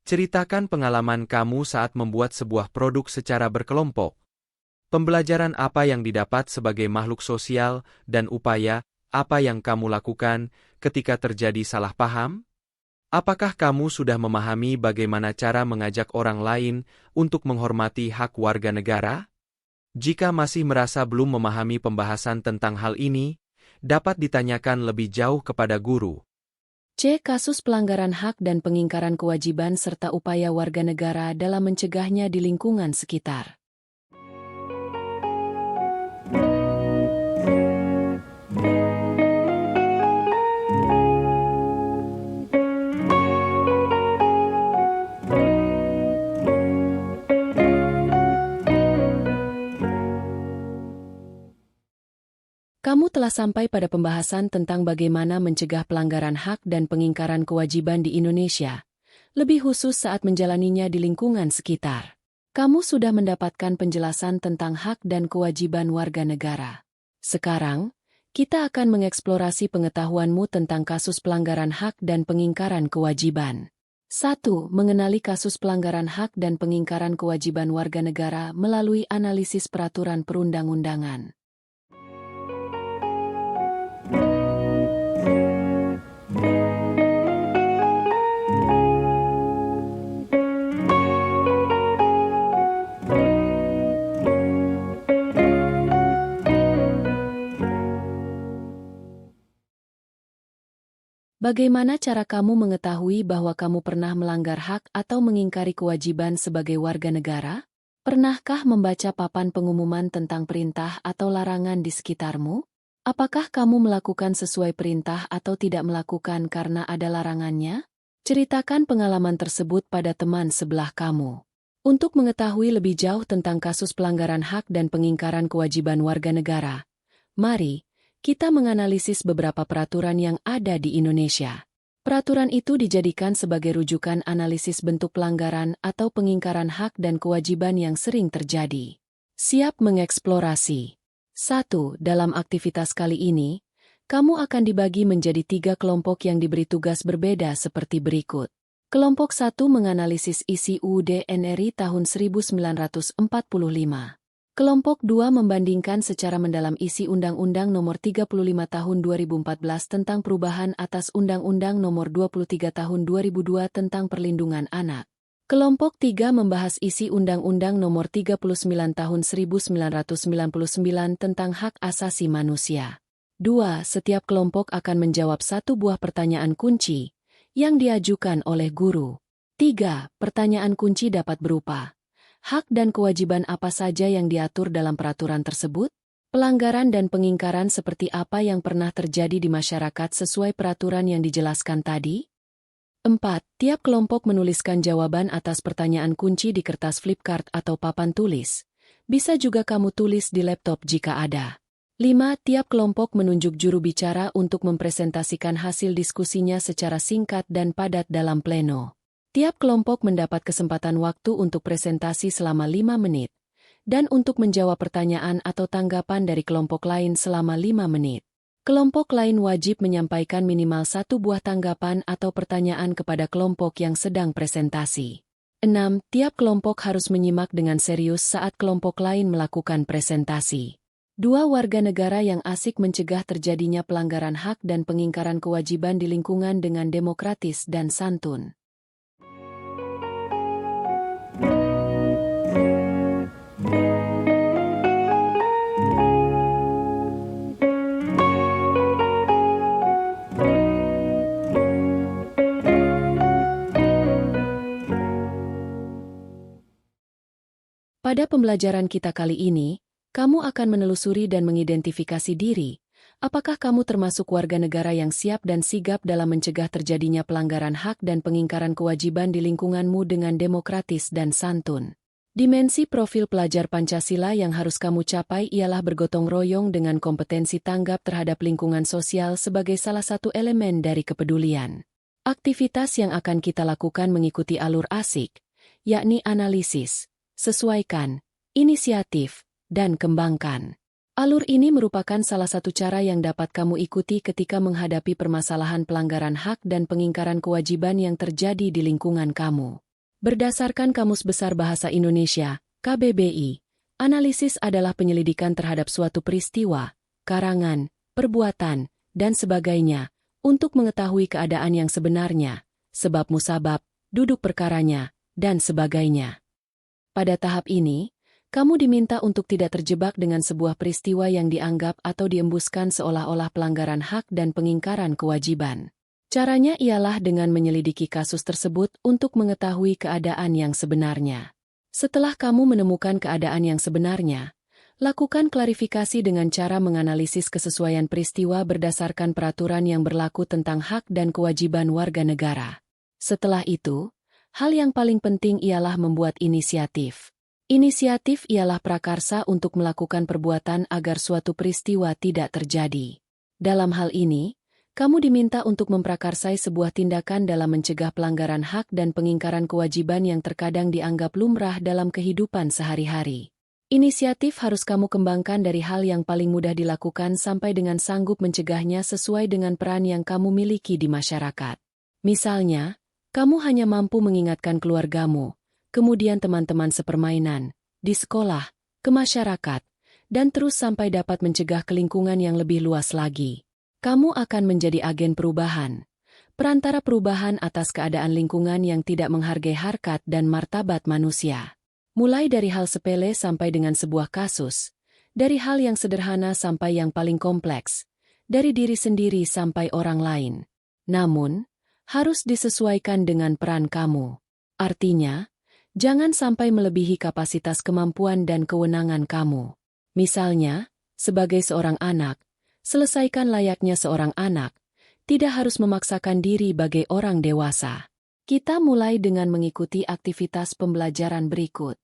Ceritakan pengalaman kamu saat membuat sebuah produk secara berkelompok. Pembelajaran apa yang didapat sebagai makhluk sosial dan upaya apa yang kamu lakukan ketika terjadi salah paham? Apakah kamu sudah memahami bagaimana cara mengajak orang lain untuk menghormati hak warga negara? Jika masih merasa belum memahami pembahasan tentang hal ini, dapat ditanyakan lebih jauh kepada guru. C. Kasus pelanggaran hak dan pengingkaran kewajiban serta upaya warga negara dalam mencegahnya di lingkungan sekitar. Kamu telah sampai pada pembahasan tentang bagaimana mencegah pelanggaran hak dan pengingkaran kewajiban di Indonesia, lebih khusus saat menjalaninya di lingkungan sekitar. Kamu sudah mendapatkan penjelasan tentang hak dan kewajiban warga negara. Sekarang, kita akan mengeksplorasi pengetahuanmu tentang kasus pelanggaran hak dan pengingkaran kewajiban. 1. Mengenali kasus pelanggaran hak dan pengingkaran kewajiban warga negara melalui analisis peraturan perundang-undangan. Bagaimana cara kamu mengetahui bahwa kamu pernah melanggar hak atau mengingkari kewajiban sebagai warga negara? Pernahkah membaca papan pengumuman tentang perintah atau larangan di sekitarmu? Apakah kamu melakukan sesuai perintah atau tidak melakukan karena ada larangannya? Ceritakan pengalaman tersebut pada teman sebelah kamu. Untuk mengetahui lebih jauh tentang kasus pelanggaran hak dan pengingkaran kewajiban warga negara, mari kita menganalisis beberapa peraturan yang ada di Indonesia. Peraturan itu dijadikan sebagai rujukan analisis bentuk pelanggaran atau pengingkaran hak dan kewajiban yang sering terjadi. Siap mengeksplorasi. 1. Dalam aktivitas kali ini, kamu akan dibagi menjadi 3 kelompok yang diberi tugas berbeda seperti berikut. Kelompok 1 menganalisis isi UUD NRI tahun 1945. Kelompok 2 membandingkan secara mendalam isi Undang-Undang Nomor 35 Tahun 2014 tentang perubahan atas Undang-Undang Nomor 23 Tahun 2002 tentang perlindungan anak. Kelompok 3 membahas isi Undang-Undang Nomor 39 Tahun 1999 tentang hak asasi manusia. 2. Setiap kelompok akan menjawab satu buah pertanyaan kunci yang diajukan oleh guru. 3. Pertanyaan kunci dapat berupa: hak dan kewajiban apa saja yang diatur dalam peraturan tersebut? Pelanggaran dan pengingkaran seperti apa yang pernah terjadi di masyarakat sesuai peraturan yang dijelaskan tadi? 4. Tiap kelompok menuliskan jawaban atas pertanyaan kunci di kertas flipchart atau papan tulis. Bisa juga kamu tulis di laptop jika ada. 5. Tiap kelompok menunjuk juru bicara untuk mempresentasikan hasil diskusinya secara singkat dan padat dalam pleno. Tiap kelompok mendapat kesempatan waktu untuk presentasi selama 5 menit. Dan untuk menjawab pertanyaan atau tanggapan dari kelompok lain selama 5 menit. Kelompok lain wajib menyampaikan minimal 1 buah tanggapan atau pertanyaan kepada kelompok yang sedang presentasi. 6. Tiap kelompok harus menyimak dengan serius saat kelompok lain melakukan presentasi. 2. Warga negara yang asik mencegah terjadinya pelanggaran hak dan pengingkaran kewajiban di lingkungan dengan demokratis dan santun. Pada pembelajaran kita kali ini, kamu akan menelusuri dan mengidentifikasi diri. Apakah kamu termasuk warga negara yang siap dan sigap dalam mencegah terjadinya pelanggaran hak dan pengingkaran kewajiban di lingkunganmu dengan demokratis dan santun? Dimensi profil pelajar Pancasila yang harus kamu capai ialah bergotong royong dengan kompetensi tanggap terhadap lingkungan sosial sebagai salah satu elemen dari kepedulian. Aktivitas yang akan kita lakukan mengikuti alur ASIK, yakni analisis, sesuaikan, inisiatif, dan kembangkan. Alur ini merupakan salah satu cara yang dapat kamu ikuti ketika menghadapi permasalahan pelanggaran hak dan pengingkaran kewajiban yang terjadi di lingkungan kamu. Berdasarkan Kamus Besar Bahasa Indonesia, KBBI, analisis adalah penyelidikan terhadap suatu peristiwa, karangan, perbuatan, dan sebagainya, untuk mengetahui keadaan yang sebenarnya, sebab musabab, duduk perkaranya, dan sebagainya. Pada tahap ini, kamu diminta untuk tidak terjebak dengan sebuah peristiwa yang dianggap atau diembuskan seolah-olah pelanggaran hak dan pengingkaran kewajiban. Caranya ialah dengan menyelidiki kasus tersebut untuk mengetahui keadaan yang sebenarnya. Setelah kamu menemukan keadaan yang sebenarnya, lakukan klarifikasi dengan cara menganalisis kesesuaian peristiwa berdasarkan peraturan yang berlaku tentang hak dan kewajiban warga negara. Setelah itu, hal yang paling penting ialah membuat inisiatif. Inisiatif ialah prakarsa untuk melakukan perbuatan agar suatu peristiwa tidak terjadi. Dalam hal ini, kamu diminta untuk memprakarsai sebuah tindakan dalam mencegah pelanggaran hak dan pengingkaran kewajiban yang terkadang dianggap lumrah dalam kehidupan sehari-hari. Inisiatif harus kamu kembangkan dari hal yang paling mudah dilakukan sampai dengan sanggup mencegahnya sesuai dengan peran yang kamu miliki di masyarakat. Misalnya, kamu hanya mampu mengingatkan keluargamu, kemudian teman-teman sepermainan, di sekolah, ke masyarakat, dan terus sampai dapat mencegah ke lingkungan yang lebih luas lagi. Kamu akan menjadi agen perubahan, perantara perubahan atas keadaan lingkungan yang tidak menghargai harkat dan martabat manusia. Mulai dari hal sepele sampai dengan sebuah kasus, dari hal yang sederhana sampai yang paling kompleks, dari diri sendiri sampai orang lain. Namun, harus disesuaikan dengan peran kamu. Artinya, jangan sampai melebihi kapasitas kemampuan dan kewenangan kamu. Misalnya, sebagai seorang anak, selesaikan layaknya seorang anak, tidak harus memaksakan diri bagai orang dewasa. Kita mulai dengan mengikuti aktivitas pembelajaran berikut.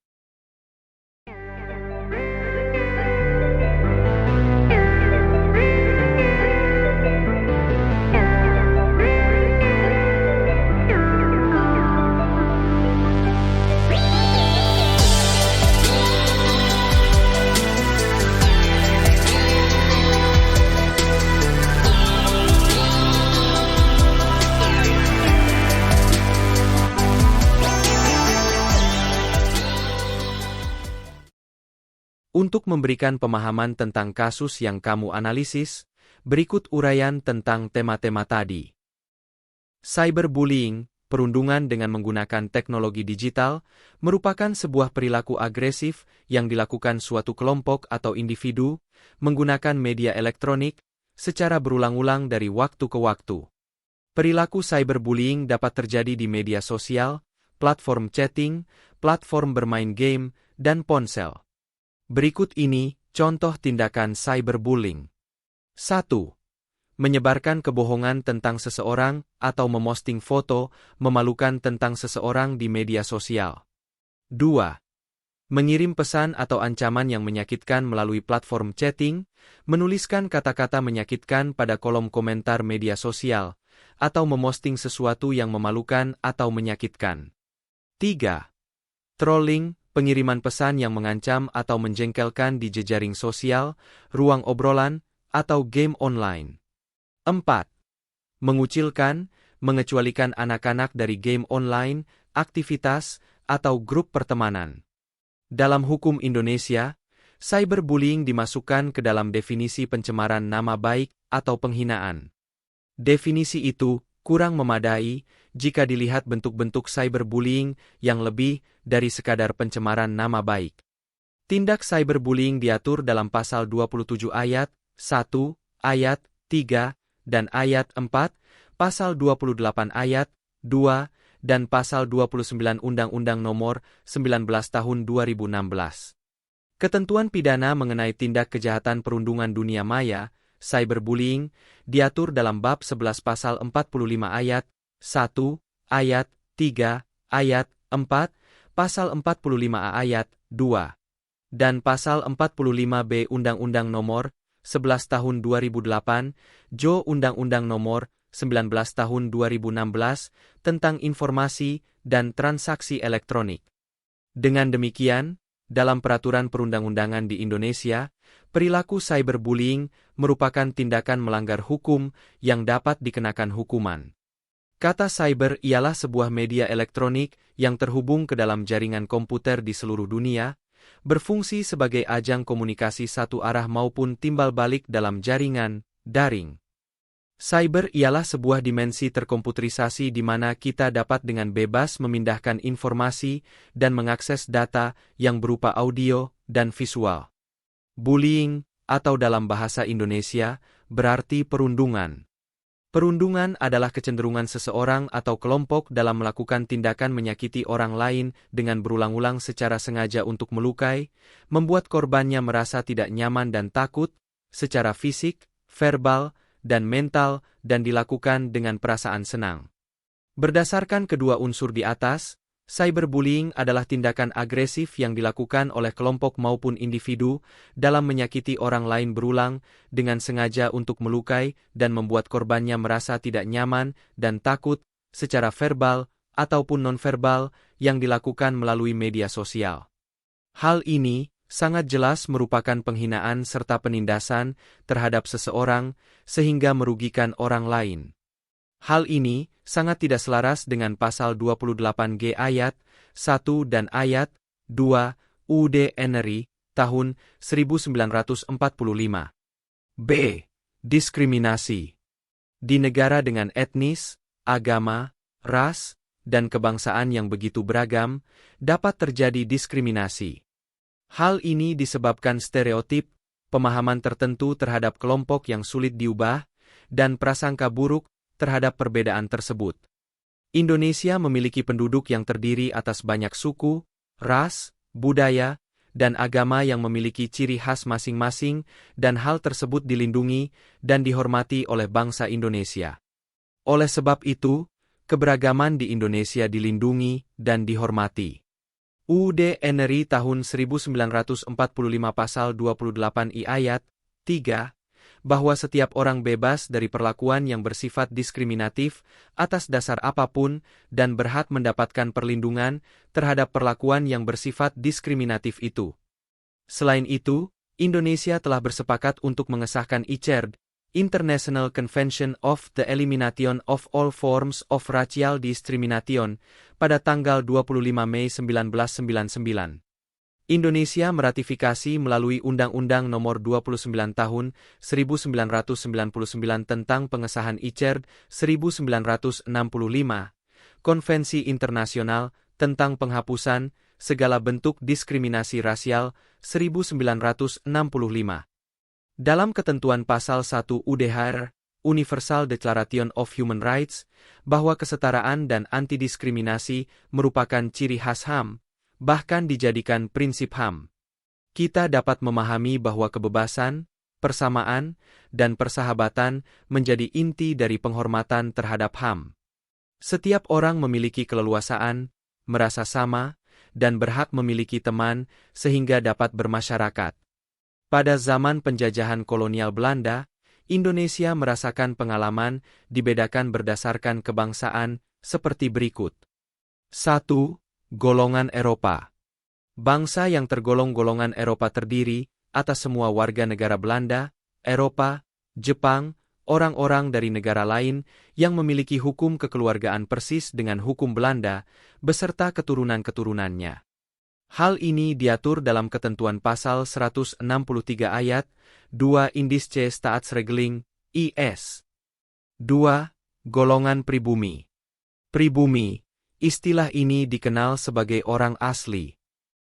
Untuk memberikan pemahaman tentang kasus yang kamu analisis, berikut uraian tentang tema-tema tadi. Cyberbullying, perundungan dengan menggunakan teknologi digital, merupakan sebuah perilaku agresif yang dilakukan suatu kelompok atau individu menggunakan media elektronik secara berulang-ulang dari waktu ke waktu. Perilaku cyberbullying dapat terjadi di media sosial, platform chatting, platform bermain game, dan ponsel. Berikut ini Contoh tindakan cyberbullying. 1. Menyebarkan kebohongan tentang seseorang atau memosting foto memalukan tentang seseorang di media sosial. 2. Mengirim pesan atau ancaman yang menyakitkan melalui platform chatting, menuliskan kata-kata menyakitkan pada kolom komentar media sosial, atau memosting sesuatu yang memalukan atau menyakitkan. 3. Trolling, pengiriman pesan yang mengancam atau menjengkelkan di jejaring sosial, ruang obrolan, atau game online. 4. Mengucilkan, mengecualikan anak-anak dari game online, aktivitas, atau grup pertemanan. Dalam hukum Indonesia, cyberbullying dimasukkan ke dalam definisi pencemaran nama baik atau penghinaan. Definisi itu kurang memadai jika dilihat bentuk-bentuk cyberbullying yang lebih dari sekadar pencemaran nama baik. Tindak cyberbullying diatur dalam pasal 27 ayat 1, ayat 3, dan ayat 4, pasal 28 ayat 2, dan pasal 29 Undang-Undang Nomor 19 Tahun 2016. Ketentuan pidana mengenai tindak kejahatan perundungan dunia maya, cyberbullying, diatur dalam bab 11 pasal 45 ayat 1, ayat 3, ayat 4, pasal 45A ayat 2, dan pasal 45B Undang-Undang Nomor 11 Tahun 2008, Jo Undang-Undang Nomor 19 Tahun 2016 tentang informasi dan transaksi elektronik. Dengan demikian, dalam peraturan perundang-undangan di Indonesia, perilaku cyberbullying merupakan tindakan melanggar hukum yang dapat dikenakan hukuman. Kata cyber ialah sebuah media elektronik yang terhubung ke dalam jaringan komputer di seluruh dunia, berfungsi sebagai ajang komunikasi satu arah maupun timbal balik dalam jaringan daring. Cyber ialah sebuah dimensi terkomputerisasi di mana kita dapat dengan bebas memindahkan informasi dan mengakses data yang berupa audio dan visual. Bullying, atau dalam bahasa Indonesia, berarti perundungan. Perundungan adalah kecenderungan seseorang atau kelompok dalam melakukan tindakan menyakiti orang lain dengan berulang-ulang secara sengaja untuk melukai, membuat korbannya merasa tidak nyaman dan takut, secara fisik, verbal, dan mental, dan dilakukan dengan perasaan senang. Berdasarkan kedua unsur di atas, cyberbullying adalah tindakan agresif yang dilakukan oleh kelompok maupun individu dalam menyakiti orang lain berulang dengan sengaja untuk melukai dan membuat korbannya merasa tidak nyaman dan takut secara verbal ataupun nonverbal yang dilakukan melalui media sosial. Hal ini sangat jelas merupakan penghinaan serta penindasan terhadap seseorang sehingga merugikan orang lain. Hal ini sangat tidak selaras dengan pasal 28G ayat 1 dan ayat 2 UUD NRI tahun 1945. B. Diskriminasi. Di negara dengan etnis, agama, ras, dan kebangsaan yang begitu beragam, dapat terjadi diskriminasi. Hal ini disebabkan stereotip, pemahaman tertentu terhadap kelompok yang sulit diubah, dan prasangka buruk terhadap perbedaan tersebut. Indonesia memiliki penduduk yang terdiri atas banyak suku, ras, budaya, dan agama yang memiliki ciri khas masing-masing, dan hal tersebut dilindungi dan dihormati oleh bangsa Indonesia. Oleh sebab itu, keberagaman di Indonesia dilindungi dan dihormati. UUD NRI tahun 1945 pasal 28I ayat 3, bahwa setiap orang bebas dari perlakuan yang bersifat diskriminatif atas dasar apapun dan berhak mendapatkan perlindungan terhadap perlakuan yang bersifat diskriminatif itu. Selain itu, Indonesia telah bersepakat untuk mengesahkan ICERD, International Convention of the Elimination of All Forms of Racial Discrimination, pada tanggal 25 Mei 1999. Indonesia meratifikasi melalui Undang-Undang Nomor 29 Tahun 1999 tentang pengesahan ICERD 1965, Konvensi Internasional tentang Penghapusan Segala Bentuk Diskriminasi Rasial 1965. Dalam ketentuan pasal 1 UDHR, Universal Declaration of Human Rights, bahwa kesetaraan dan antidiskriminasi merupakan ciri khas HAM, bahkan dijadikan prinsip HAM. kita dapat memahami bahwa kebebasan, persamaan, dan persahabatan menjadi inti dari penghormatan terhadap HAM. Setiap orang memiliki keleluasaan, merasa sama, dan berhak memiliki teman sehingga dapat bermasyarakat. Pada zaman penjajahan kolonial Belanda, Indonesia merasakan pengalaman dibedakan berdasarkan kebangsaan seperti berikut. 1. Golongan Eropa. Bangsa yang tergolong golongan Eropa terdiri atas semua warga negara Belanda, Eropa, Jepang, orang-orang dari negara lain yang memiliki hukum kekeluargaan persis dengan hukum Belanda, beserta keturunan-keturunannya. Hal ini diatur dalam ketentuan pasal 163 ayat 2 Indische Staatsregeling, IS. 2. Golongan pribumi. Pribumi, istilah ini dikenal sebagai orang asli.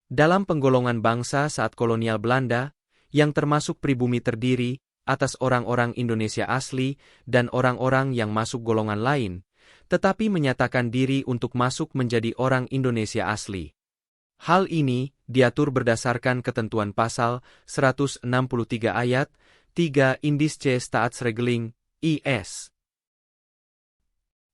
Dalam penggolongan bangsa saat kolonial Belanda, yang termasuk pribumi terdiri atas orang-orang Indonesia asli dan orang-orang yang masuk golongan lain, tetapi menyatakan diri untuk masuk menjadi orang Indonesia asli. Hal ini diatur berdasarkan ketentuan pasal 163 ayat 3 Indische Staatsregeling, IS.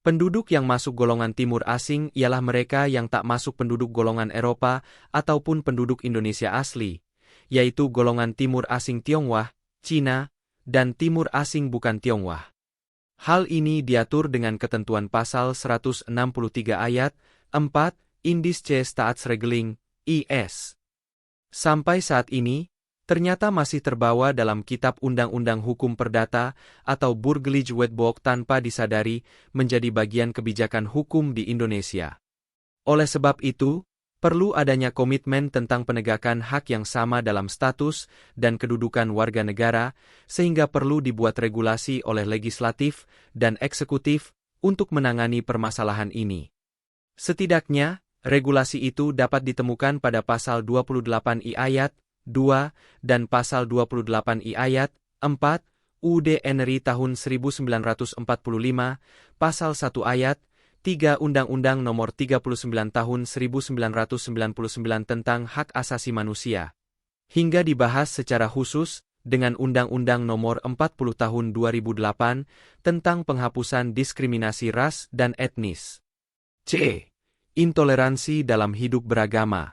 Penduduk yang masuk golongan timur asing ialah mereka yang tak masuk penduduk golongan Eropa ataupun penduduk Indonesia asli, yaitu golongan timur asing Tionghoa, Cina, dan timur asing bukan Tionghoa. Hal ini diatur dengan ketentuan pasal 163 ayat 4 Indische Staatsregeling, IS. Sampai saat ini, ternyata masih terbawa dalam Kitab Undang-Undang Hukum Perdata atau Burgerlijk Wetboek tanpa disadari menjadi bagian kebijakan hukum di Indonesia. Oleh sebab itu, perlu adanya komitmen tentang penegakan hak yang sama dalam status dan kedudukan warga negara, sehingga perlu dibuat regulasi oleh legislatif dan eksekutif untuk menangani permasalahan ini. Setidaknya, regulasi itu dapat ditemukan pada pasal 28 I ayat 2 dan pasal 28 I ayat 4 UUD NRI tahun 1945, pasal 1 ayat 3 Undang-Undang Nomor 39 tahun 1999 tentang Hak Asasi Manusia, hingga dibahas secara khusus dengan Undang-Undang Nomor 40 tahun 2008 tentang penghapusan diskriminasi ras dan etnis. C. Intoleransi dalam hidup beragama.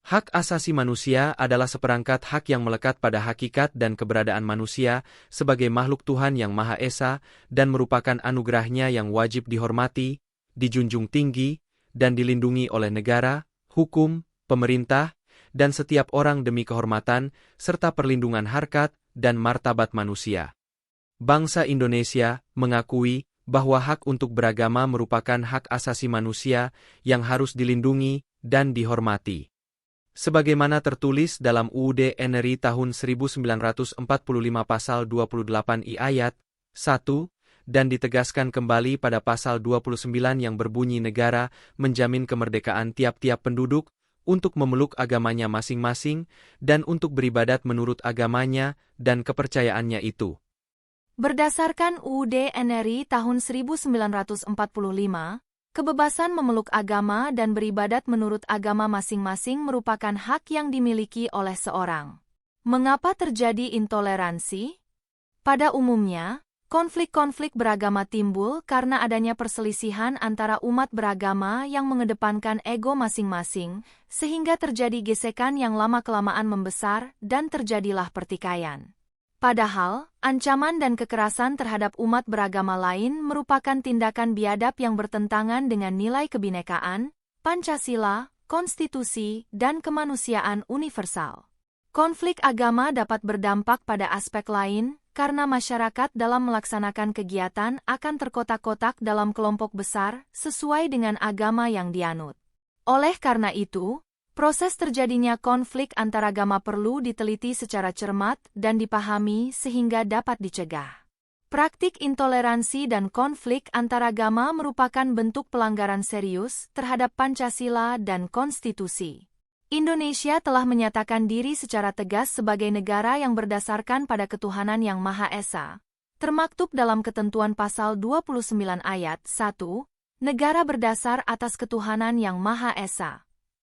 Hak asasi manusia adalah seperangkat hak yang melekat pada hakikat dan keberadaan manusia sebagai makhluk Tuhan yang Maha Esa dan merupakan anugerahnya yang wajib dihormati, dijunjung tinggi, dan dilindungi oleh negara, hukum, pemerintah, dan setiap orang demi kehormatan serta perlindungan harkat dan martabat manusia. Bangsa Indonesia mengakui bahwa hak untuk beragama merupakan hak asasi manusia yang harus dilindungi dan dihormati. Sebagaimana tertulis dalam UUD NRI tahun 1945 pasal 28 I ayat 1, dan ditegaskan kembali pada pasal 29 yang berbunyi negara menjamin kemerdekaan tiap-tiap penduduk untuk memeluk agamanya masing-masing dan untuk beribadat menurut agamanya dan kepercayaannya itu. Berdasarkan UUD NRI tahun 1945, kebebasan memeluk agama dan beribadat menurut agama masing-masing merupakan hak yang dimiliki oleh seorang. Mengapa terjadi intoleransi? Pada umumnya, konflik-konflik beragama timbul karena adanya perselisihan antara umat beragama yang mengedepankan ego masing-masing, sehingga terjadi gesekan yang lama-kelamaan membesar dan terjadilah pertikaian. Padahal, ancaman dan kekerasan terhadap umat beragama lain merupakan tindakan biadab yang bertentangan dengan nilai kebinekaan, Pancasila, konstitusi, dan kemanusiaan universal. Konflik agama dapat berdampak pada aspek lain, karena masyarakat dalam melaksanakan kegiatan akan terkotak-kotak dalam kelompok besar sesuai dengan agama yang dianut. Oleh karena itu, proses terjadinya konflik antaragama perlu diteliti secara cermat dan dipahami sehingga dapat dicegah. Praktik intoleransi dan konflik antaragama merupakan bentuk pelanggaran serius terhadap Pancasila dan konstitusi. Indonesia telah menyatakan diri secara tegas sebagai negara yang berdasarkan pada ketuhanan yang Maha Esa. Termaktub dalam ketentuan pasal 29 ayat 1, negara berdasar atas ketuhanan yang Maha Esa.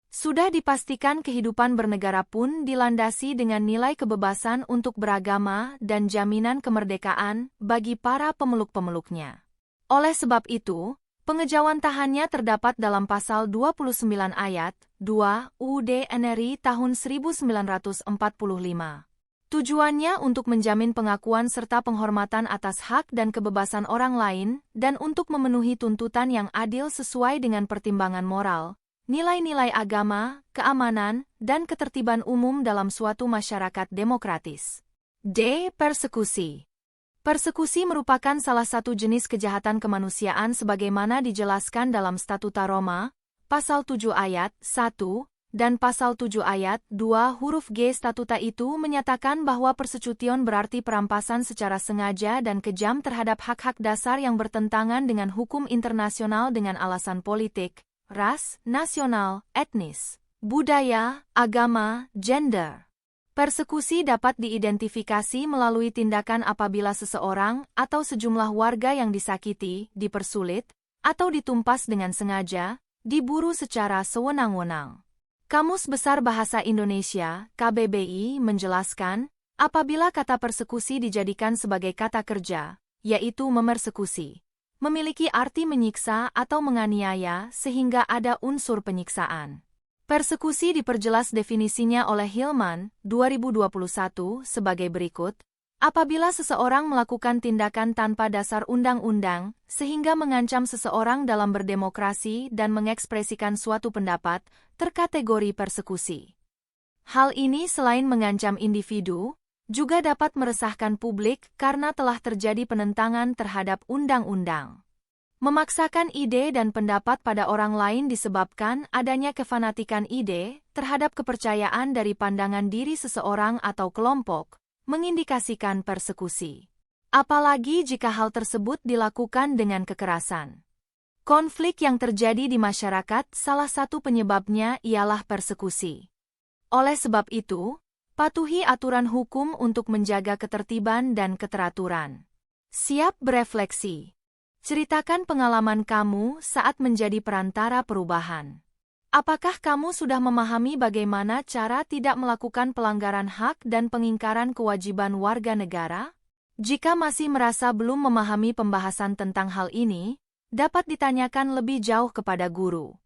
Sudah dipastikan kehidupan bernegara pun dilandasi dengan nilai kebebasan untuk beragama dan jaminan kemerdekaan bagi para pemeluk-pemeluknya. Oleh sebab itu, pengejauhan tahannya terdapat dalam pasal 29 ayat 2 UUD NRI tahun 1945. Tujuannya untuk menjamin pengakuan serta penghormatan atas hak dan kebebasan orang lain dan untuk memenuhi tuntutan yang adil sesuai dengan pertimbangan moral, nilai-nilai agama, keamanan, dan ketertiban umum dalam suatu masyarakat demokratis. D. Persekusi. Persekusi merupakan salah satu jenis kejahatan kemanusiaan sebagaimana dijelaskan dalam Statuta Roma, Pasal 7 ayat 1, dan Pasal 7 ayat 2 huruf G. Statuta itu menyatakan bahwa persecution berarti perampasan secara sengaja dan kejam terhadap hak-hak dasar yang bertentangan dengan hukum internasional dengan alasan politik, ras, nasional, etnis, budaya, agama, gender. Persekusi dapat diidentifikasi melalui tindakan apabila seseorang atau sejumlah warga yang disakiti, dipersulit, atau ditumpas dengan sengaja, diburu secara sewenang-wenang. Kamus Besar Bahasa Indonesia, KBBI, menjelaskan, apabila kata persekusi dijadikan sebagai kata kerja, yaitu memersekusi, memiliki arti menyiksa atau menganiaya sehingga ada unsur penyiksaan. Persekusi diperjelas definisinya oleh Hillman, 2021, sebagai berikut. Apabila seseorang melakukan tindakan tanpa dasar undang-undang, sehingga mengancam seseorang dalam berdemokrasi dan mengekspresikan suatu pendapat, terkategori persekusi. Hal ini selain mengancam individu, juga dapat meresahkan publik karena telah terjadi penentangan terhadap undang-undang. Memaksakan ide dan pendapat pada orang lain disebabkan adanya kefanatikan ide terhadap kepercayaan dari pandangan diri seseorang atau kelompok, mengindikasikan persekusi. Apalagi jika hal tersebut dilakukan dengan kekerasan. Konflik yang terjadi di masyarakat salah satu penyebabnya ialah persekusi. Oleh sebab itu, patuhi aturan hukum untuk menjaga ketertiban dan keteraturan. Siap berefleksi. Ceritakan pengalaman kamu saat menjadi perantara perubahan. Apakah kamu sudah memahami bagaimana cara tidak melakukan pelanggaran hak dan pengingkaran kewajiban warga negara? Jika masih merasa belum memahami pembahasan tentang hal ini, dapat ditanyakan lebih jauh kepada guru.